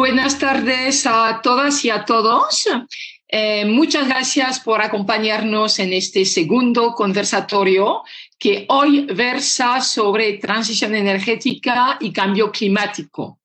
Buenas tardes a todas y a todos. Muchas gracias por acompañarnos en este segundo conversatorio que hoy versa sobre transición energética y cambio climático.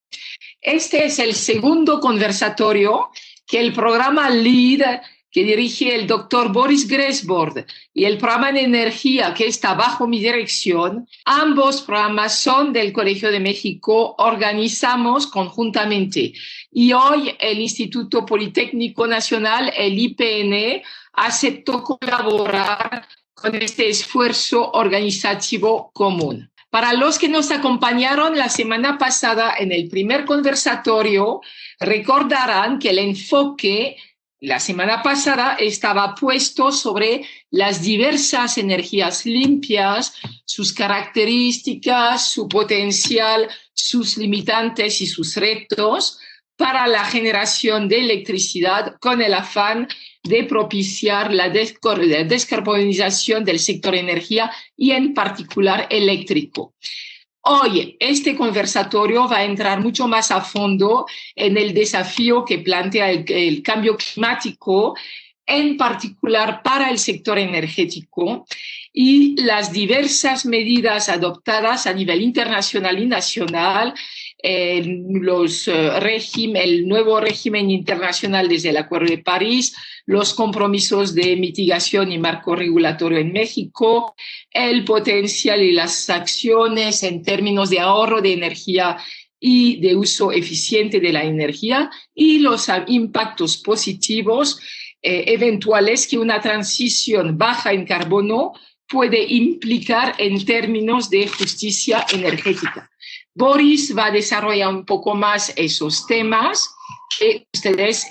Este es el segundo conversatorio que el programa LEAD, que dirige el doctor Boris Gresbord, y el programa de energía que está bajo mi dirección, ambos programas son del Colegio de México, organizamos conjuntamente. Y hoy el Instituto Politécnico Nacional, el IPN, aceptó colaborar con este esfuerzo organizativo común. Para los que nos acompañaron la semana pasada en el primer conversatorio, recordarán que el enfoque la semana pasada estaba puesto sobre las diversas energías limpias, sus características, su potencial, sus limitantes y sus retos para la generación de electricidad con el afán de propiciar la descarbonización del sector energía y en particular eléctrico. Hoy este conversatorio va a entrar mucho más a fondo en el desafío que plantea el cambio climático, en particular para el sector energético, y las diversas medidas adoptadas a nivel internacional y nacional, el nuevo régimen internacional desde el Acuerdo de París, los compromisos de mitigación y marco regulatorio en México, el potencial y las acciones en términos de ahorro de energía y de uso eficiente de la energía y los impactos positivos eventuales que una transición baja en carbono puede implicar en términos de justicia energética. Boris va a desarrollar un poco más esos temas que ustedes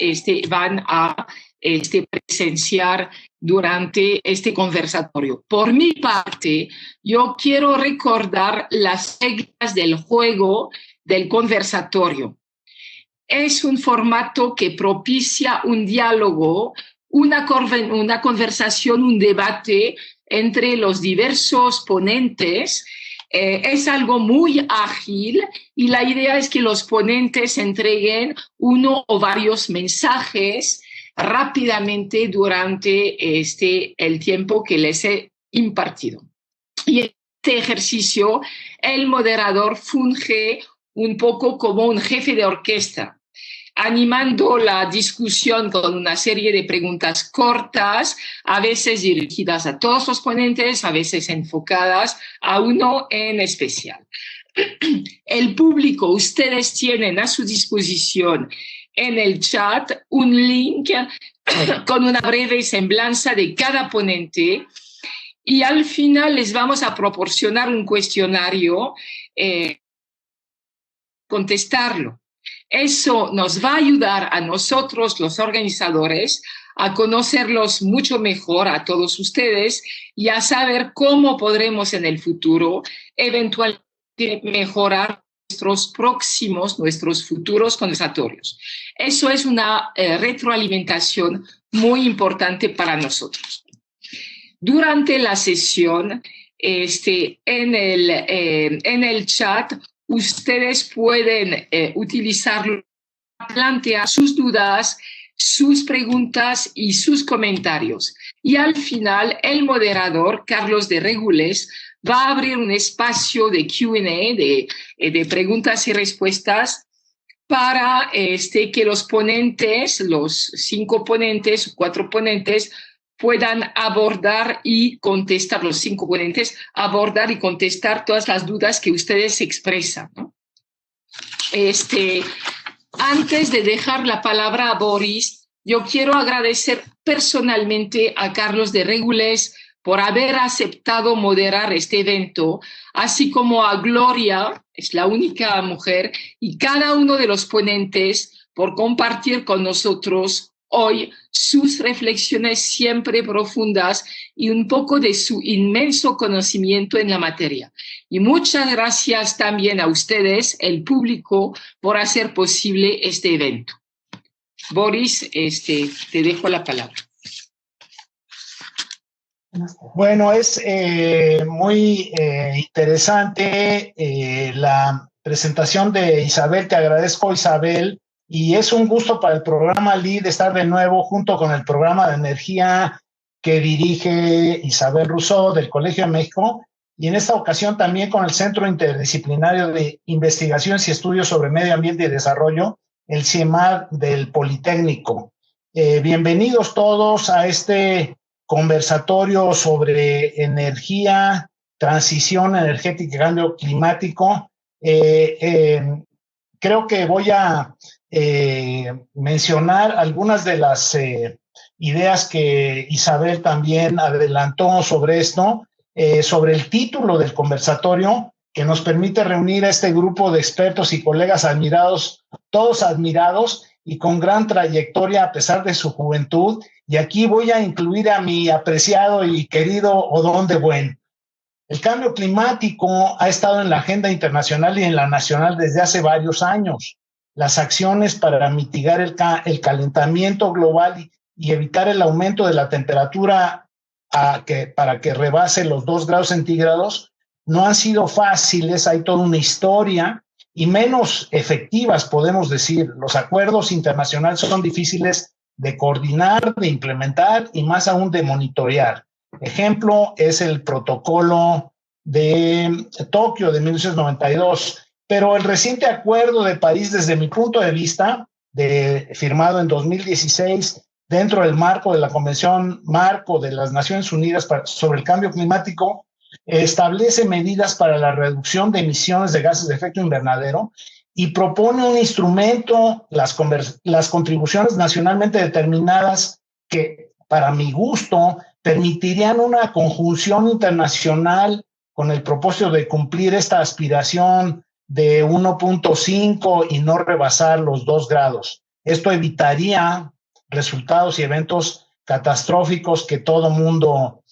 van a presenciar durante este conversatorio. Por mi parte, yo quiero recordar las reglas del juego del conversatorio. Es un formato que propicia un diálogo, una conversación, un debate entre los diversos ponentes. Es algo muy ágil y la idea es que los ponentes entreguen uno o varios mensajes rápidamente durante el tiempo que les he impartido. Y en este ejercicio, el moderador funge un poco como un jefe de orquesta, animando la discusión con una serie de preguntas cortas, a veces dirigidas a todos los ponentes, a veces enfocadas a uno en especial. El público, ustedes tienen a su disposición en el chat un link con una breve semblanza de cada ponente y al final les vamos a proporcionar un cuestionario, contestarlo. Eso nos va a ayudar a nosotros, los organizadores, a conocerlos mucho mejor a todos ustedes y a saber cómo podremos en el futuro eventualmente mejorar nuestros futuros conversatorios. Eso es una retroalimentación muy importante para nosotros. Durante la sesión, en el chat, ustedes pueden utilizarlo para plantear sus dudas, sus preguntas y sus comentarios. Y al final, el moderador, Carlos de Regules, va a abrir un espacio de Q&A, de preguntas y respuestas, para que los ponentes, los 5 ponentes, 4 ponentes, puedan abordar y contestar, los 5 ponentes, abordar y contestar todas las dudas que ustedes expresan, ¿no? Antes de dejar la palabra a Boris, yo quiero agradecer personalmente a Carlos de Regules por haber aceptado moderar este evento, así como a Gloria, es la única mujer, y cada uno de los ponentes por compartir con nosotros hoy sus reflexiones siempre profundas y un poco de su inmenso conocimiento en la materia. Y muchas gracias también a ustedes, el público, por hacer posible este evento. Boris, te dejo la palabra. Bueno, es muy interesante la presentación de Isabel. Te agradezco, Isabel, y es un gusto para el programa LEAD estar de nuevo junto con el programa de energía que dirige Isabel Rousseau del Colegio de México, y en esta ocasión también con el Centro Interdisciplinario de Investigaciones y Estudios sobre Medio Ambiente y Desarrollo, el CIEMAD del Politécnico. Bienvenidos todos a este conversatorio sobre energía, transición energética y cambio climático. Creo que voy a mencionar algunas de las ideas que Isabel también adelantó sobre esto, sobre el título del conversatorio, que nos permite reunir a este grupo de expertos y colegas admirados, todos admirados y con gran trayectoria a pesar de su juventud. Y aquí voy a incluir a mi apreciado y querido Odón de Buen. El cambio climático ha estado en la agenda internacional y en la nacional desde hace varios años. Las acciones para mitigar el calentamiento global y evitar el aumento de la temperatura para que rebase los 2 grados centígrados no han sido fáciles, hay toda una historia, y menos efectivas, podemos decir. Los acuerdos internacionales son difíciles de coordinar, de implementar y más aún de monitorear. Ejemplo es el protocolo de Tokio de 1992, pero el reciente acuerdo de París, desde mi punto de vista, firmado en 2016 dentro del marco de la Convención Marco de las Naciones Unidas sobre el Cambio Climático, establece medidas para la reducción de emisiones de gases de efecto invernadero y propone un instrumento, las contribuciones nacionalmente determinadas, que para mi gusto permitirían una conjunción internacional con el propósito de cumplir esta aspiración de 1.5 y no rebasar los 2 grados. Esto evitaría resultados y eventos catastróficos que todo mundo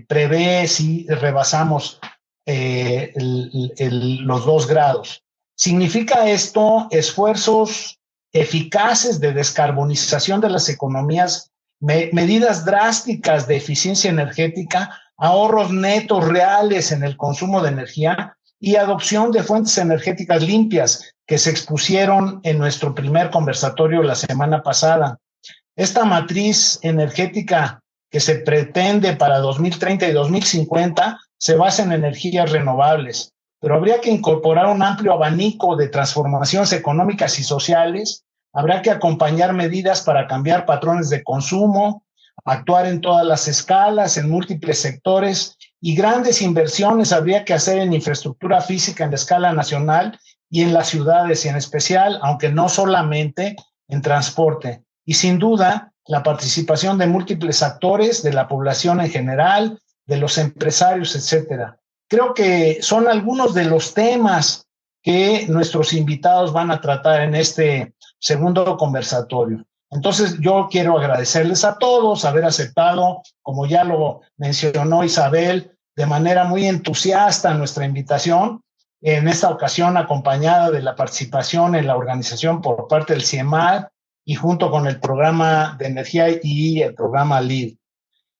prevé si rebasamos los 2 grados. Significa esto esfuerzos eficaces de descarbonización de las economías, medidas drásticas de eficiencia energética, ahorros netos reales en el consumo de energía y adopción de fuentes energéticas limpias que se expusieron en nuestro primer conversatorio la semana pasada. Esta matriz energética que se pretende para 2030 y 2050 se basa en energías renovables, pero habría que incorporar un amplio abanico de transformaciones económicas y sociales. Habrá que acompañar medidas para cambiar patrones de consumo, actuar en todas las escalas, en múltiples sectores, y grandes inversiones habría que hacer en infraestructura física en la escala nacional y en las ciudades, y en especial, aunque no solamente, en transporte. Y sin duda, la participación de múltiples actores, de la población en general, de los empresarios, etcétera. Creo que son algunos de los temas que nuestros invitados van a tratar en este segundo conversatorio. Entonces, yo quiero agradecerles a todos haber aceptado, como ya lo mencionó Isabel, de manera muy entusiasta nuestra invitación, en esta ocasión acompañada de la participación en la organización por parte del CIEMAD y junto con el programa de energía y el programa LEAD.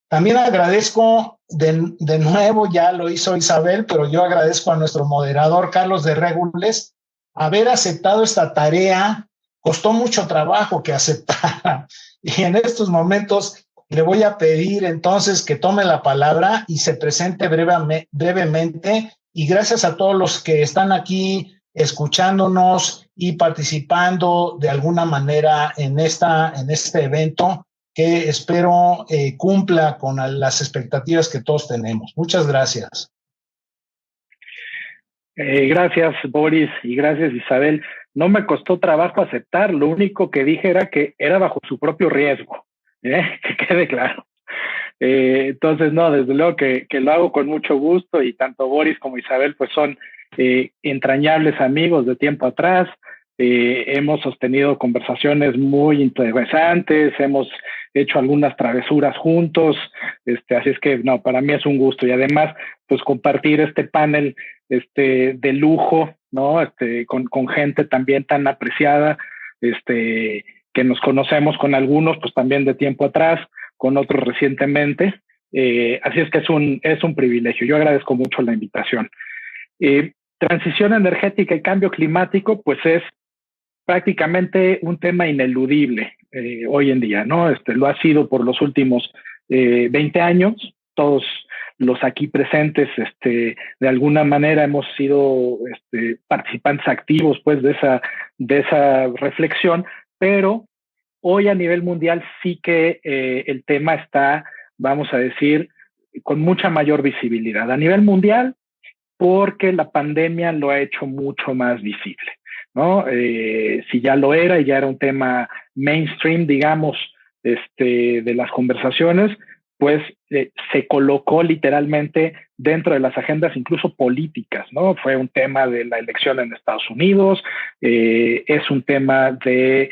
También agradezco de nuevo, ya lo hizo Isabel, pero yo agradezco a nuestro moderador Carlos de Régules haber aceptado esta tarea. Costó mucho trabajo que aceptara, y en estos momentos le voy a pedir entonces que tome la palabra y se presente brevemente, y gracias a todos los que están aquí escuchándonos y participando de alguna manera en este evento, que espero cumpla con las expectativas que todos tenemos. Muchas gracias. Gracias, Boris, y gracias, Isabel. No me costó trabajo aceptar, lo único que dije era que era bajo su propio riesgo, que quede claro. Entonces, no, desde luego que lo hago con mucho gusto, y tanto Boris como Isabel pues son entrañables amigos de tiempo atrás. Hemos sostenido conversaciones muy interesantes, hemos hecho algunas travesuras juntos, así es que no, para mí es un gusto, y además pues compartir este panel de lujo, ¿no? Con gente también tan apreciada, que nos conocemos con algunos pues también de tiempo atrás, con otros recientemente, así es que es un privilegio. Yo agradezco mucho la invitación. Transición energética y cambio climático pues es prácticamente un tema ineludible hoy en día, ¿no? Lo ha sido por los últimos 20 años. Todos los aquí presentes, de alguna manera hemos sido participantes activos, pues, de esa reflexión, pero hoy a nivel mundial sí que el tema está, vamos a decir, con mucha mayor visibilidad. A nivel mundial, porque la pandemia lo ha hecho mucho más visible, ¿no? Si ya lo era y ya era un tema mainstream, digamos, de las conversaciones, pues se colocó literalmente dentro de las agendas incluso políticas, ¿no? Fue un tema de la elección en Estados Unidos, es un tema de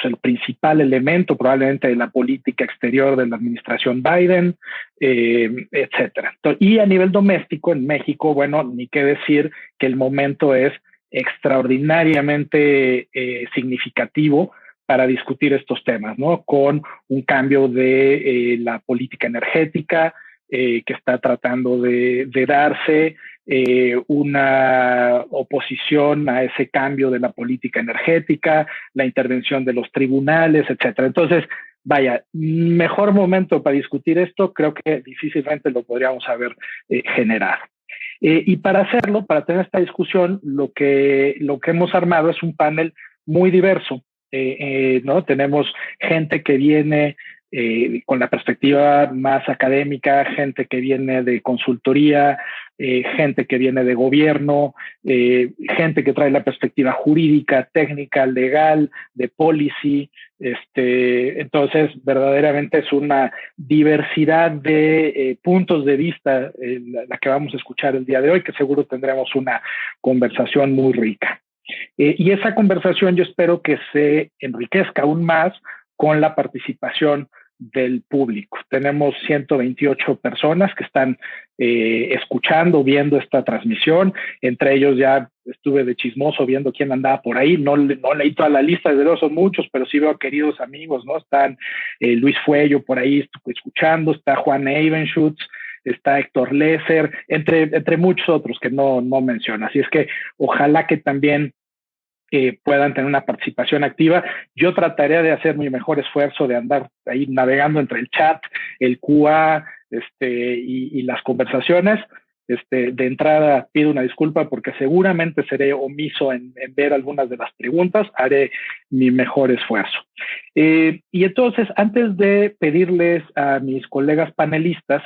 el principal elemento probablemente de la política exterior de la administración Biden, etcétera. Y a nivel doméstico, en México, bueno, ni qué decir que el momento es extraordinariamente significativo para discutir estos temas, ¿no? Con un cambio de la política energética que está tratando de darse, una oposición a ese cambio de la política energética, la intervención de los tribunales, etcétera. Entonces, vaya, mejor momento para discutir esto, creo que difícilmente lo podríamos haber generado. Y para hacerlo, para tener esta discusión, lo que hemos armado es un panel muy diverso, ¿no? Tenemos gente que viene con la perspectiva más académica, gente que viene de consultoría, gente que viene de gobierno, gente que trae la perspectiva jurídica, técnica, legal, de policy. Entonces, verdaderamente es una diversidad de puntos de vista la que vamos a escuchar el día de hoy, que seguro tendremos una conversación muy rica. Y esa conversación yo espero que se enriquezca aún más con la participación del público. Tenemos 128 personas que están escuchando, viendo esta transmisión. Entre ellos ya estuve de chismoso viendo quién andaba por ahí. No leí toda la lista, desde luego son muchos, pero sí veo queridos amigos, ¿no? Están Luis Fuello por ahí escuchando, está Juan Evenschutz, está Héctor Lesser, entre muchos otros que no menciono. Así es que ojalá que también puedan tener una participación activa. Yo trataré de hacer mi mejor esfuerzo de andar ahí navegando entre el chat, el QA y las conversaciones. De entrada pido una disculpa porque seguramente seré omiso en ver algunas de las preguntas. Haré mi mejor esfuerzo. Y entonces, antes de pedirles a mis colegas panelistas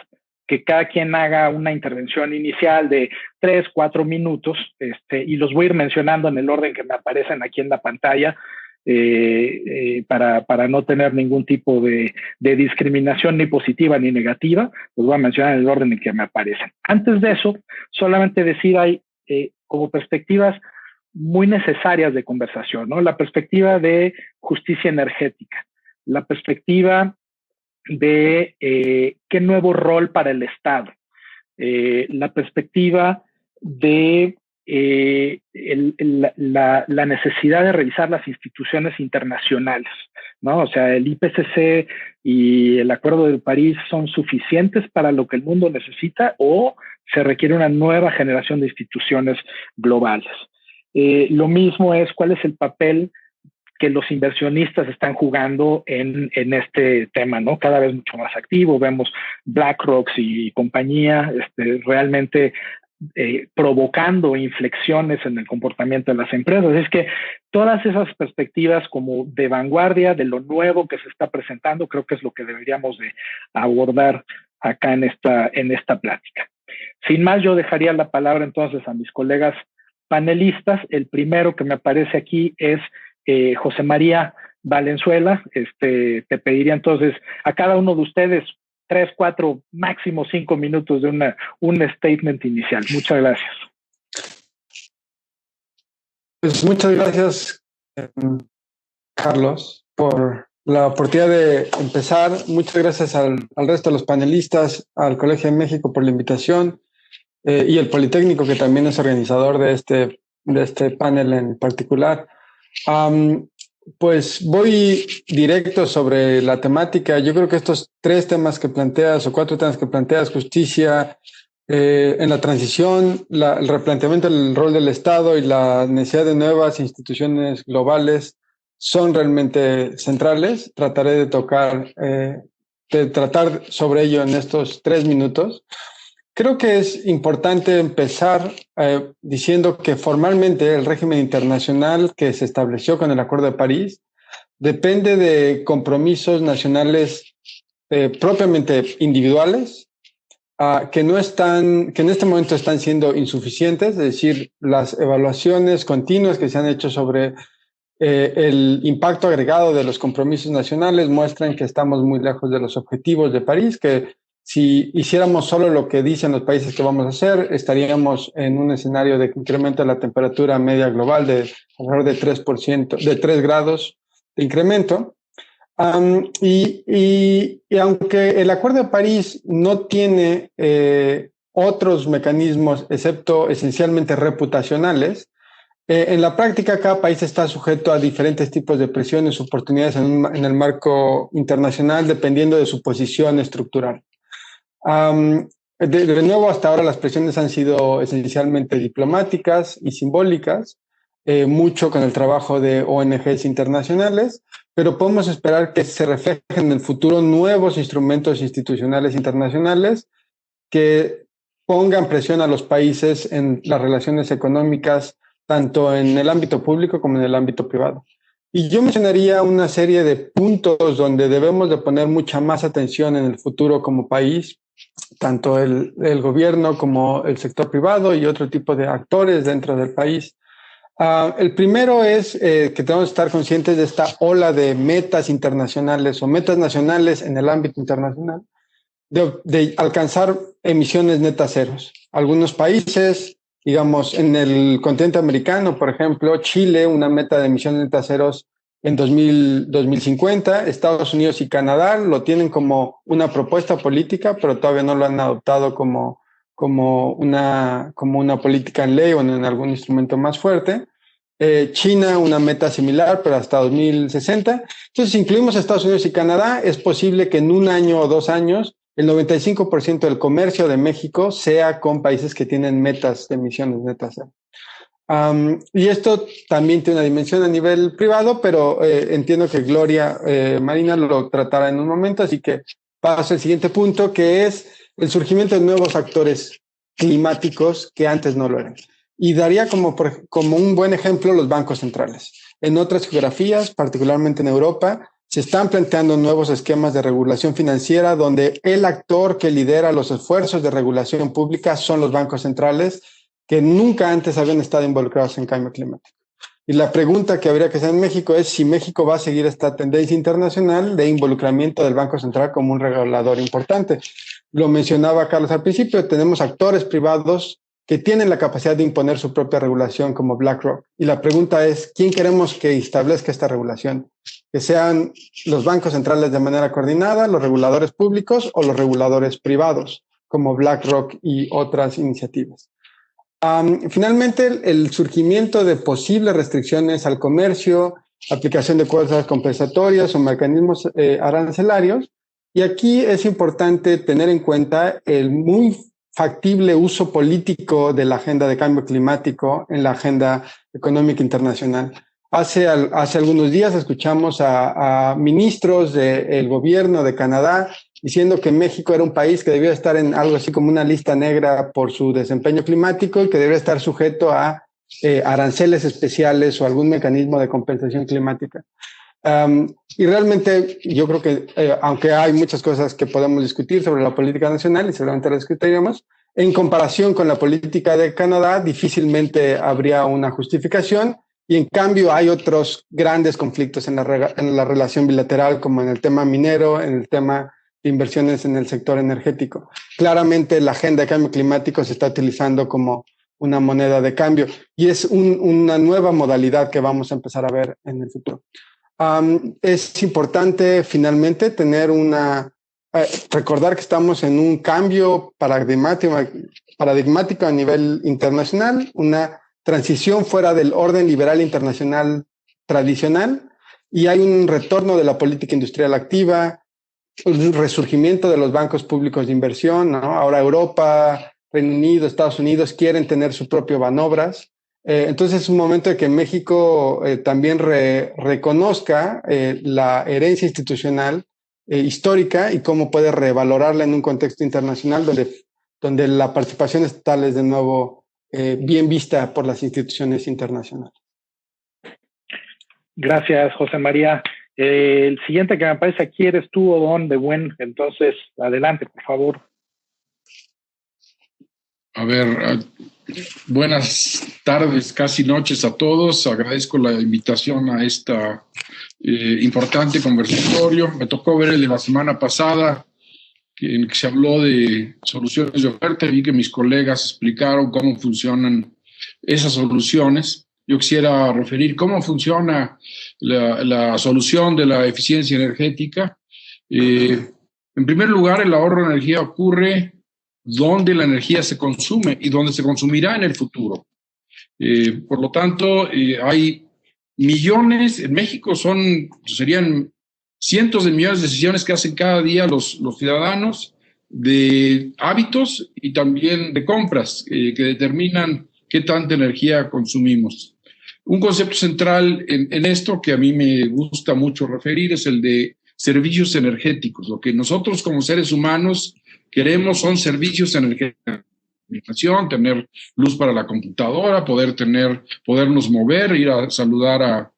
que cada quien haga una intervención inicial de 3, 4 minutos, y los voy a ir mencionando en el orden que me aparecen aquí en la pantalla, para no tener ningún tipo de discriminación ni positiva ni negativa. Los voy a mencionar en el orden en que me aparecen. Antes de eso, solamente decir, hay como perspectivas muy necesarias de conversación, ¿no? La perspectiva de justicia energética, la perspectiva de qué nuevo rol para el Estado, la perspectiva de la necesidad de revisar las instituciones internacionales, ¿no? O sea, el IPCC y el Acuerdo de París son suficientes para lo que el mundo necesita o se requiere una nueva generación de instituciones globales. Lo mismo es cuál es el papel que los inversionistas están jugando en este tema, ¿no? Cada vez mucho más activo. Vemos BlackRock y compañía realmente provocando inflexiones en el comportamiento de las empresas. Es que todas esas perspectivas como de vanguardia, de lo nuevo que se está presentando, creo que es lo que deberíamos de abordar acá en esta plática. Sin más, yo dejaría la palabra entonces a mis colegas panelistas. El primero que me aparece aquí es José María Valenzuela. Te pediría entonces a cada uno de ustedes 3, 4, máximo 5 minutos de un statement inicial. Muchas gracias. Pues muchas gracias, Carlos, por la oportunidad de empezar. Muchas gracias al resto de los panelistas, al Colegio de México por la invitación y el Politécnico, que también es organizador de este panel en particular. Pues voy directo sobre la temática. Yo creo que estos 3 temas que planteas o 4 temas que planteas, justicia, en la transición, el replanteamiento del rol del Estado y la necesidad de nuevas instituciones globales son realmente centrales. Trataré de tratar sobre ello en estos 3 minutos. Creo que es importante empezar diciendo que formalmente el régimen internacional que se estableció con el Acuerdo de París depende de compromisos nacionales propiamente individuales, que en este momento están siendo insuficientes, es decir, las evaluaciones continuas que se han hecho sobre el impacto agregado de los compromisos nacionales muestran que estamos muy lejos de los objetivos de París, que si hiciéramos solo lo que dicen los países que vamos a hacer, estaríamos en un escenario de incremento de la temperatura media global de alrededor de 3%, de 3 grados de incremento. Y aunque el Acuerdo de París no tiene otros mecanismos excepto esencialmente reputacionales, en la práctica cada país está sujeto a diferentes tipos de presiones, oportunidades en el marco internacional dependiendo de su posición estructural. De nuevo, hasta ahora las presiones han sido esencialmente diplomáticas y simbólicas, mucho con el trabajo de ONGs internacionales, pero podemos esperar que se reflejen en el futuro nuevos instrumentos institucionales internacionales que pongan presión a los países en las relaciones económicas, tanto en el ámbito público como en el ámbito privado. Y yo mencionaría una serie de puntos donde debemos de poner mucha más atención en el futuro como país, tanto el gobierno como el sector privado y otro tipo de actores dentro del país. El primero es que tenemos que estar conscientes de esta ola de metas internacionales o metas nacionales en el ámbito internacional, de alcanzar emisiones netas ceros. Algunos países, digamos, en el continente americano, por ejemplo, Chile, una meta de emisiones netas ceros en 2050, Estados Unidos y Canadá lo tienen como una propuesta política, pero todavía no lo han adoptado como una política en ley o en algún instrumento más fuerte. China, una meta similar, pero hasta 2060. Entonces, si incluimos a Estados Unidos y Canadá, es posible que en 1 año o 2 años el 95% del comercio de México sea con países que tienen metas de emisiones netas. Y esto también tiene una dimensión a nivel privado, pero entiendo que Gloria Marina lo tratará en un momento, así que paso al siguiente punto, que es el surgimiento de nuevos actores climáticos que antes no lo eran. Y daría como un buen ejemplo los bancos centrales. En otras geografías, particularmente en Europa, se están planteando nuevos esquemas de regulación financiera donde el actor que lidera los esfuerzos de regulación pública son los bancos centrales, que nunca antes habían estado involucrados en cambio climático. Y la pregunta que habría que hacer en México es si México va a seguir esta tendencia internacional de involucramiento del Banco Central como un regulador importante. Lo mencionaba Carlos al principio, tenemos actores privados que tienen la capacidad de imponer su propia regulación como BlackRock. Y la pregunta es, ¿quién queremos que establezca esta regulación? ¿Que sean los bancos centrales de manera coordinada, los reguladores públicos o los reguladores privados, como BlackRock y otras iniciativas? Finalmente, el surgimiento de posibles restricciones al comercio, aplicación de cuotas compensatorias o mecanismos arancelarios. Y aquí es importante tener en cuenta el muy factible uso político de la agenda de cambio climático en la agenda económica internacional. Hace algunos días escuchamos a ministros del gobierno de Canadá diciendo que México era un país que debía estar en algo así como una lista negra por su desempeño climático y que debía estar sujeto a aranceles especiales o algún mecanismo de compensación climática. Y realmente yo creo que, aunque hay muchas cosas que podemos discutir sobre la política nacional y seguramente las discutiremos, en comparación con la política de Canadá, difícilmente habría una justificación. Y en cambio hay otros grandes conflictos en la relación bilateral, como en el tema minero, en el tema de inversiones en el sector energético. Claramente la agenda de cambio climático se está utilizando como una moneda de cambio y es una nueva modalidad que vamos a empezar a ver en el futuro. Es importante finalmente tener recordar que estamos en un cambio paradigmático a nivel internacional, una transición fuera del orden liberal internacional tradicional, y hay un retorno de la política industrial activa, un resurgimiento de los bancos públicos de inversión, ¿no? Ahora Europa, Reino Unido, Estados Unidos quieren tener su propio Banobras. Entonces es un momento de que México también reconozca la herencia institucional histórica y cómo puede revalorarla en un contexto internacional donde la participación estatal es de nuevo bien vista por las instituciones internacionales. Gracias, José María. El siguiente que me aparece aquí eres tú, Odón de Buen. Entonces, adelante, por favor. A ver, buenas tardes, casi noches a todos. Agradezco la invitación a esta importante conversatorio. Me tocó ver el de la semana pasada, en el que se habló de soluciones de oferta. Vi que mis colegas explicaron cómo funcionan esas soluciones. Yo quisiera referir cómo funciona la solución de la eficiencia energética. En primer lugar, el ahorro de energía ocurre donde la energía se consume y donde se consumirá en el futuro. Por lo tanto, hay millones, en México serían cientos de millones de decisiones que hacen cada día los ciudadanos de hábitos y también de compras que determinan qué tanta energía consumimos. Un concepto central en esto que a mí me gusta mucho referir es el de servicios energéticos. Lo que nosotros como seres humanos queremos son servicios energéticos, tener luz para la computadora, podernos mover, ir a saludar a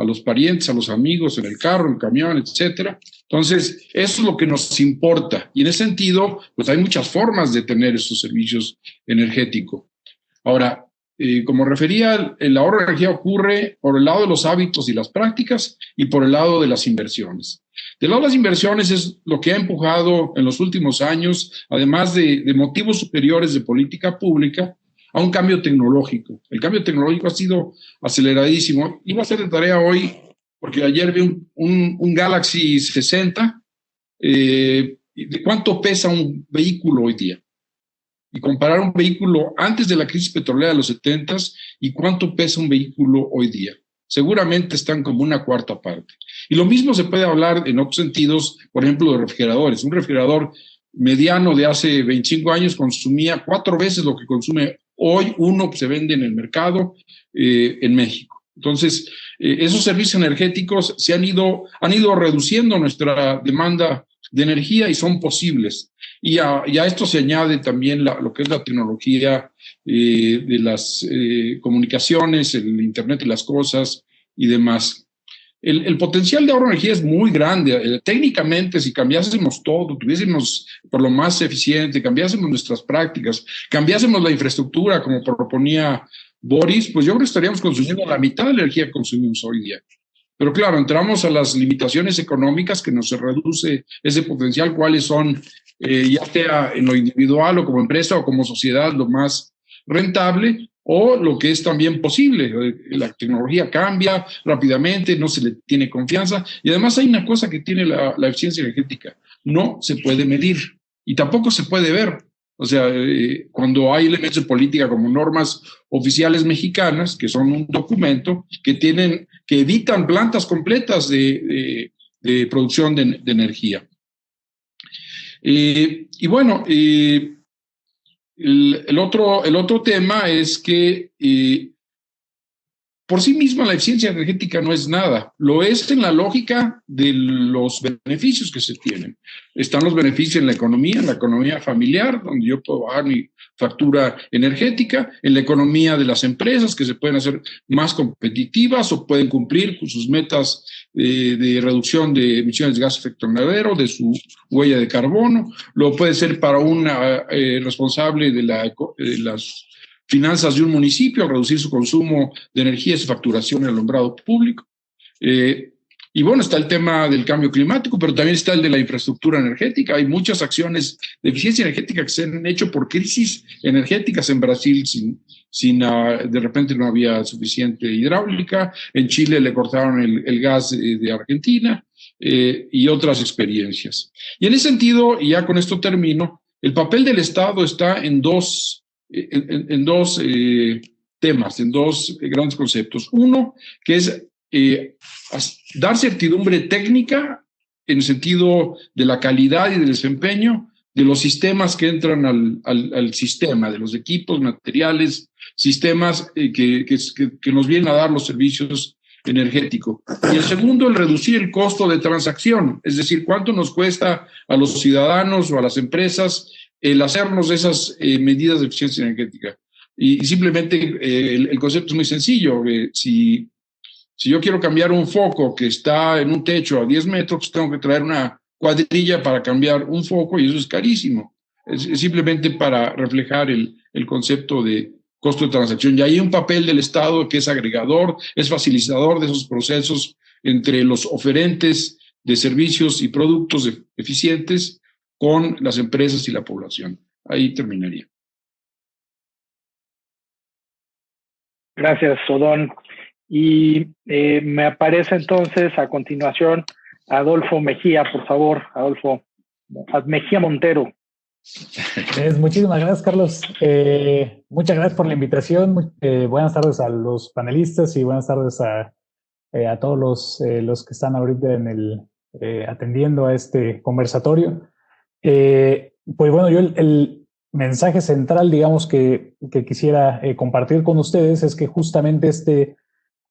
los parientes, a los amigos en el carro, en el camión, etcétera. Entonces, eso es lo que nos importa. Y en ese sentido, pues hay muchas formas de tener esos servicios energéticos. Ahora, como refería, el ahorro de energía ocurre por el lado de los hábitos y las prácticas y por el lado de las inversiones. Del lado de las inversiones es lo que ha empujado en los últimos años, además de motivos superiores de política pública, a un cambio tecnológico. El cambio tecnológico ha sido aceleradísimo. Iba a hacer de tarea hoy, porque ayer vi un Galaxy 60, de cuánto pesa un vehículo hoy día. Y comparar un vehículo antes de la crisis petrolera de los 70s y cuánto pesa un vehículo hoy día. Seguramente están como una cuarta parte. Y lo mismo se puede hablar en otros sentidos, por ejemplo, de refrigeradores. Un refrigerador mediano de hace 25 años consumía 4 veces lo que consume hoy uno que se vende en el mercado en México. Entonces, esos servicios energéticos han ido reduciendo nuestra demanda de energía y son posibles. Y a esto se añade también lo que es la tecnología de las comunicaciones, el Internet de las cosas y demás. El potencial de ahorro de energía es muy grande. Técnicamente, si cambiásemos todo, tuviésemos por lo más eficiente, cambiásemos nuestras prácticas, cambiásemos la infraestructura como proponía Boris, pues yo creo que estaríamos consumiendo la mitad de la energía que consumimos hoy día. Pero claro, entramos a las limitaciones económicas que nos reduce ese potencial, cuáles son, ya sea en lo individual o como empresa o como sociedad, lo más rentable, o lo que es también posible. La tecnología cambia rápidamente, no se le tiene confianza, y además hay una cosa que tiene la eficiencia energética: no se puede medir y tampoco se puede ver. O sea, cuando hay elementos de política como normas oficiales mexicanas, que son un documento que evitan plantas completas de producción de energía. Y bueno, el otro tema es que por sí misma la eficiencia energética no es nada. Lo es en la lógica de los beneficios que se tienen. Están los beneficios en la economía familiar, donde yo puedo bajar mi factura energética, en la economía de las empresas, que se pueden hacer más competitivas o pueden cumplir con sus metas de reducción de emisiones de gas efecto invernadero, de su huella de carbono. Lo puede ser para un responsable de las finanzas de un municipio, al reducir su consumo de energía y su facturación en el alumbrado público. Y bueno, está el tema del cambio climático, pero también está el de la infraestructura energética. Hay muchas acciones de eficiencia energética que se han hecho por crisis energéticas en Brasil. De repente no había suficiente hidráulica. En Chile le cortaron el gas de Argentina y otras experiencias. Y en ese sentido, y ya con esto termino, el papel del Estado está en dos temas, en dos grandes conceptos. Uno, que es dar certidumbre técnica en el sentido de la calidad y del desempeño de los sistemas que entran al sistema, de los equipos, materiales, sistemas que nos vienen a dar los servicios energéticos. Y el segundo, el reducir el costo de transacción, es decir, cuánto nos cuesta a los ciudadanos o a las empresas el hacernos esas medidas de eficiencia energética. Y simplemente el concepto es muy sencillo. Si yo quiero cambiar un foco que está en un techo a 10 metros, pues tengo que traer una cuadrilla para cambiar un foco y eso es carísimo. Es simplemente para reflejar el concepto de costo de transacción. Y hay un papel del Estado que es agregador, es facilitador de esos procesos entre los oferentes de servicios y productos eficientes con las empresas y la población. Ahí terminaría. Gracias, Odón. Y me aparece entonces a continuación Adolfo Mejía, por favor, Adolfo Mejía Montero. Muchísimas gracias, Carlos. Muchas gracias por la invitación. Buenas tardes a los panelistas y buenas tardes a todos los que están ahorita atendiendo a este conversatorio. Pues bueno, yo el mensaje central, digamos, que quisiera compartir con ustedes es que justamente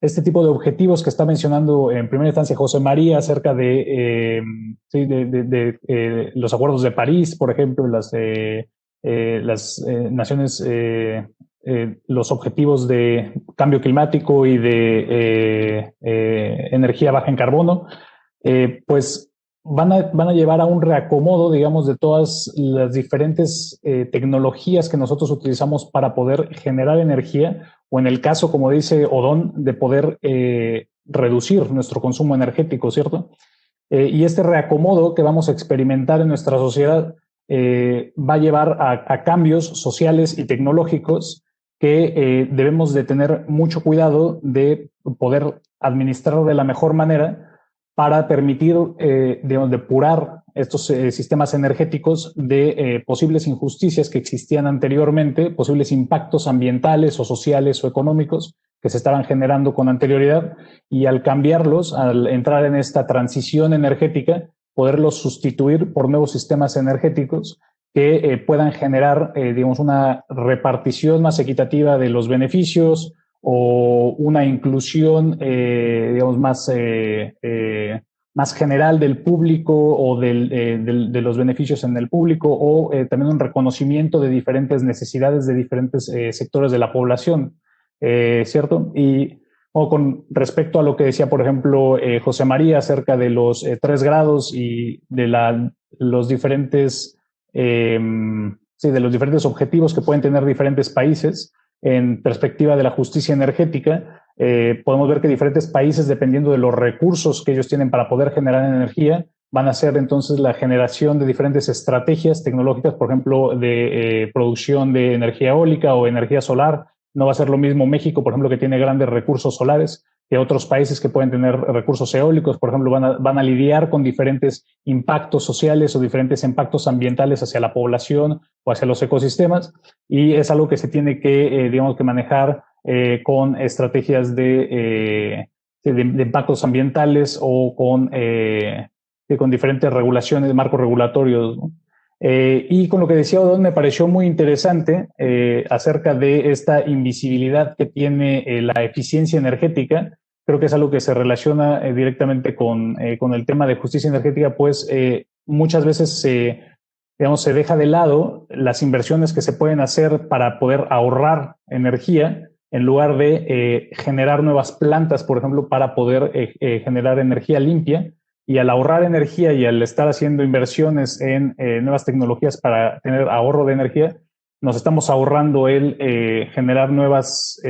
este tipo de objetivos que está mencionando en primera instancia José María acerca de los acuerdos de París, por ejemplo, las naciones, los objetivos de cambio climático y de energía baja en carbono, pues van a llevar a un reacomodo, digamos, de todas las diferentes tecnologías que nosotros utilizamos para poder generar energía, o en el caso, como dice Odón, de poder reducir nuestro consumo energético, ¿cierto? Y este reacomodo que vamos a experimentar en nuestra sociedad va a llevar a cambios sociales y tecnológicos que debemos de tener mucho cuidado de poder administrar de la mejor manera para permitir, digamos, depurar estos sistemas energéticos de posibles injusticias que existían anteriormente, posibles impactos ambientales o sociales o económicos que se estaban generando con anterioridad, y al cambiarlos, al entrar en esta transición energética, poderlos sustituir por nuevos sistemas energéticos que puedan generar, digamos, una repartición más equitativa de los beneficios, o una inclusión, digamos, más general del público, o de los beneficios en el público, o también un reconocimiento de diferentes necesidades de diferentes sectores de la población, ¿cierto? Y con respecto a lo que decía, por ejemplo, José María acerca de los 3 grados y de los diferentes, de los diferentes objetivos que pueden tener diferentes países, en perspectiva de la justicia energética, podemos ver que diferentes países, dependiendo de los recursos que ellos tienen para poder generar energía, van a hacer entonces la generación de diferentes estrategias tecnológicas, por ejemplo, de producción de energía eólica o energía solar. No va a ser lo mismo México, por ejemplo, que tiene grandes recursos solares, que otros países que pueden tener recursos eólicos. Por ejemplo, van a lidiar con diferentes impactos sociales o diferentes impactos ambientales hacia la población o hacia los ecosistemas, y es algo que se tiene que, digamos, que manejar con estrategias de impactos ambientales, o con diferentes regulaciones, marcos regulatorios, ¿no? Y con lo que decía Odón, me pareció muy interesante acerca de esta invisibilidad que tiene la eficiencia energética. Creo que es algo que se relaciona directamente con el tema de justicia energética, pues muchas veces se deja de lado las inversiones que se pueden hacer para poder ahorrar energía, en lugar de generar nuevas plantas, por ejemplo, para poder generar energía limpia. Y al ahorrar energía y al estar haciendo inversiones en nuevas tecnologías para tener ahorro de energía, nos estamos ahorrando el generar nuevas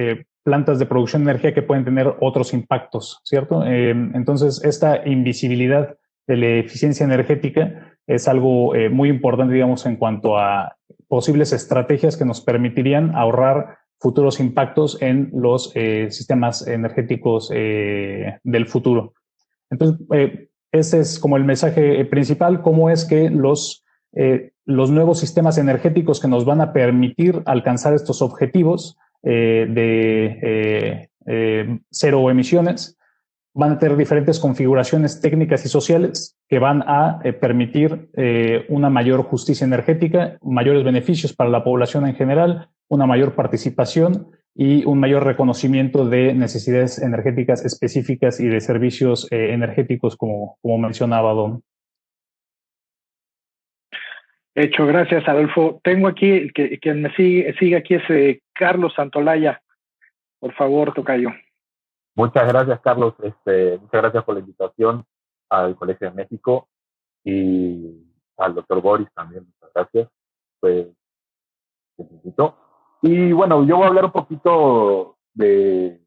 plantas de producción de energía que pueden tener otros impactos, ¿cierto? Entonces, esta invisibilidad de la eficiencia energética es algo muy importante, digamos, en cuanto a posibles estrategias que nos permitirían ahorrar futuros impactos en los sistemas energéticos del futuro. Entonces, ese es como el mensaje principal: cómo es que los nuevos sistemas energéticos que nos van a permitir alcanzar estos objetivos de cero emisiones van a tener diferentes configuraciones técnicas y sociales que van a permitir una mayor justicia energética, mayores beneficios para la población en general, una mayor participación y un mayor reconocimiento de necesidades energéticas específicas y de servicios energéticos, como mencionaba Don. Hecho, gracias, Adolfo. Tengo aquí, quien me sigue aquí es Carlos Santolaya. Por favor, tocayo. Muchas gracias, Carlos. Muchas gracias por la invitación al Colegio de México y al doctor Boris también. Muchas gracias. Pues, te invito. Y bueno, yo voy a hablar un poquito de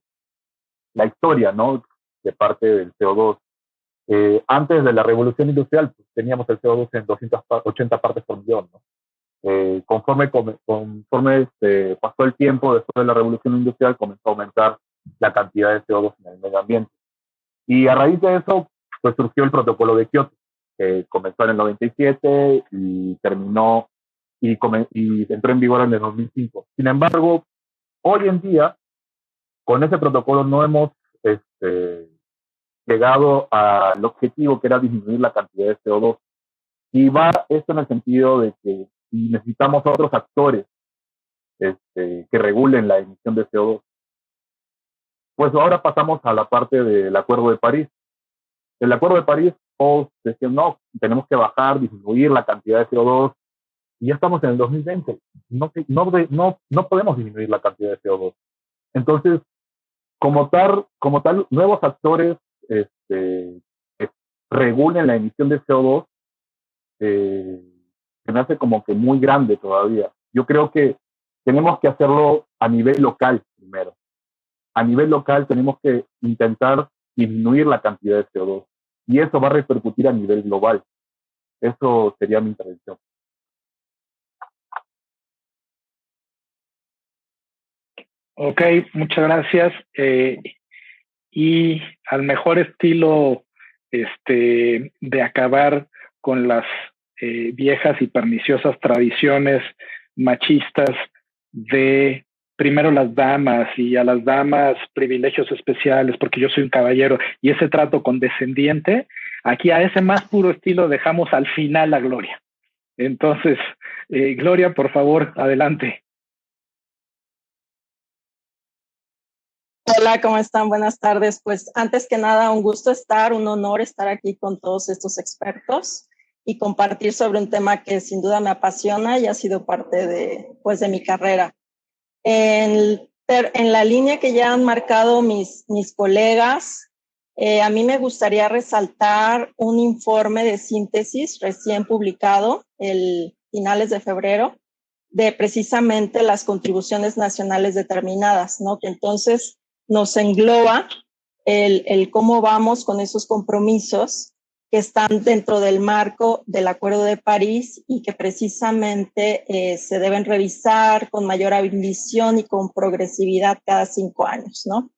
la historia, ¿no? De parte del CO2. Antes de la revolución industrial, pues, teníamos el CO2 en 280 partes por millón, ¿no? Conforme pasó el tiempo después de la revolución industrial, comenzó a aumentar la cantidad de CO2 en el medio ambiente. Y a raíz de eso, pues surgió el protocolo de Kioto, que comenzó en el 97 y terminó y entró en vigor en el 2005. Sin embargo, hoy en día, con ese protocolo no hemos llegado al objetivo, que era disminuir la cantidad de CO2. Y va esto en el sentido de que si necesitamos otros actores que regulen la emisión de CO2. Pues ahora pasamos a la parte del Acuerdo de París. El Acuerdo de París, todos decían, no, tenemos que bajar, disminuir la cantidad de CO2, y ya estamos en el 2020. No podemos disminuir la cantidad de CO2. Entonces, como tal, nuevos actores que regulen la emisión de CO2, se me hace como que muy grande todavía. Yo creo que tenemos que hacerlo a nivel local primero. A nivel local tenemos que intentar disminuir la cantidad de CO2 y eso va a repercutir a nivel global. Eso sería mi intervención. Ok, muchas gracias. Y al mejor estilo de acabar con las viejas y perniciosas tradiciones machistas de primero las damas y a las damas privilegios especiales porque yo soy un caballero y ese trato condescendiente, aquí a ese más puro estilo dejamos al final a Gloria. Entonces, Gloria, por favor, adelante. Hola, ¿cómo están? Buenas tardes. Pues antes que nada, un honor estar aquí con todos estos expertos y compartir sobre un tema que sin duda me apasiona y ha sido parte de mi carrera. En la línea que ya han marcado mis colegas, a mí me gustaría resaltar un informe de síntesis recién publicado el finales de febrero de precisamente las contribuciones nacionales determinadas, ¿no? Que entonces nos engloba el cómo vamos con esos compromisos que están dentro del marco del Acuerdo de París y que precisamente se deben revisar con mayor ambición y con progresividad cada 5 años, ¿no?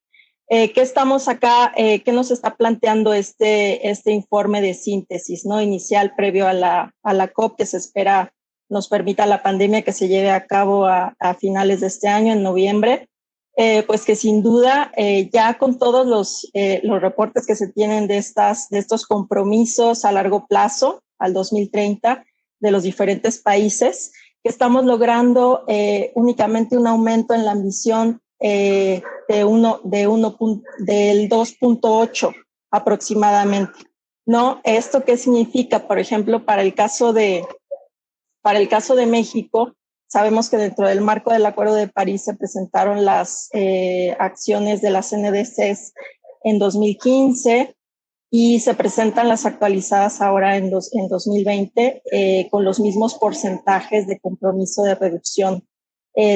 ¿Qué estamos acá? ¿Qué nos está planteando este informe de síntesis, ¿no? Inicial previo a la COP que se espera nos permita la pandemia que se lleve a cabo a finales de este año, en noviembre? Pues que sin duda ya con todos los reportes que se tienen de estos compromisos a largo plazo, al 2030, de los diferentes países, que estamos logrando únicamente un aumento en la ambición del 2.8 aproximadamente, ¿no? ¿Esto qué significa? Por ejemplo, para el caso de México, sabemos que dentro del marco del Acuerdo de París se presentaron las acciones de las NDCs en 2015 y se presentan las actualizadas ahora en 2020 con los mismos porcentajes de compromiso de reducción,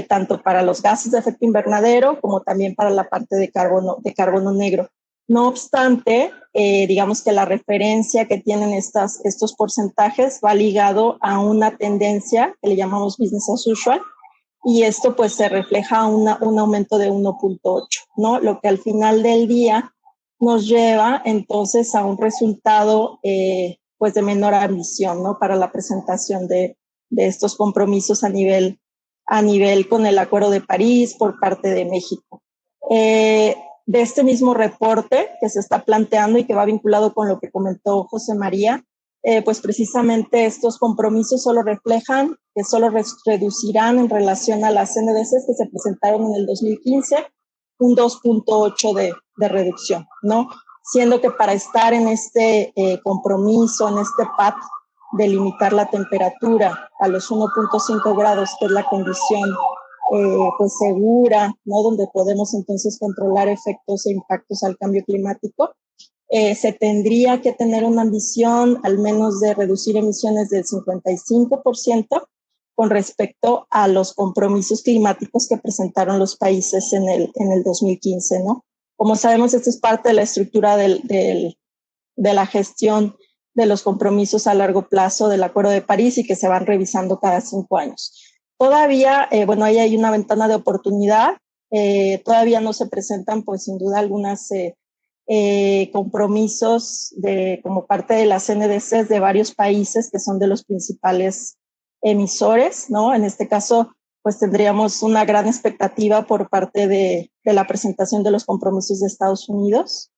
tanto para los gases de efecto invernadero como también para la parte de carbono negro. No obstante, digamos que la referencia que tienen estos porcentajes va ligado a una tendencia que le llamamos business as usual, y esto pues se refleja un aumento de 1.8, ¿no? Lo que al final del día nos lleva entonces a un resultado pues de menor ambición, ¿no? Para la presentación de estos compromisos a nivel con el Acuerdo de París por parte de México. de este mismo reporte que se está planteando y que va vinculado con lo que comentó José María, pues precisamente estos compromisos solo reflejan que solo reducirán en relación a las NDCs que se presentaron en el 2015 un 2.8 de reducción, ¿no? Siendo que para estar en este compromiso, en este PAT de limitar la temperatura a los 1.5 grados, que es la condición pues segura, ¿no? Donde podemos entonces controlar efectos e impactos al cambio climático, se tendría que tener una ambición al menos de reducir emisiones del 55% con respecto a los compromisos climáticos que presentaron los países en el 2015, ¿no? Como sabemos, esto es parte de la estructura de la gestión de los compromisos a largo plazo del Acuerdo de París y que se van revisando cada 5 años. Todavía, bueno, ahí hay una ventana de oportunidad, todavía no se presentan, pues sin duda, algunas compromisos como parte de las NDCs de varios países que son de los principales emisores, ¿no? En este caso, pues tendríamos una gran expectativa por parte de la presentación de los compromisos de Estados Unidos,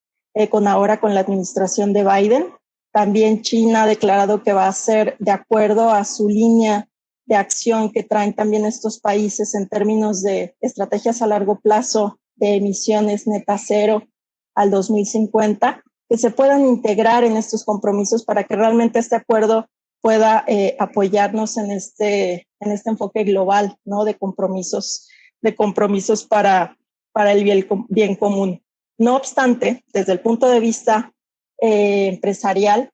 con la administración de Biden. También China ha declarado que va a hacer, de acuerdo a su línea de acción que traen también estos países en términos de estrategias a largo plazo de emisiones neta cero al 2050, que se puedan integrar en estos compromisos para que realmente este acuerdo pueda apoyarnos en este enfoque global, ¿no? de compromisos para el bien común. No obstante, desde el punto de vista empresarial,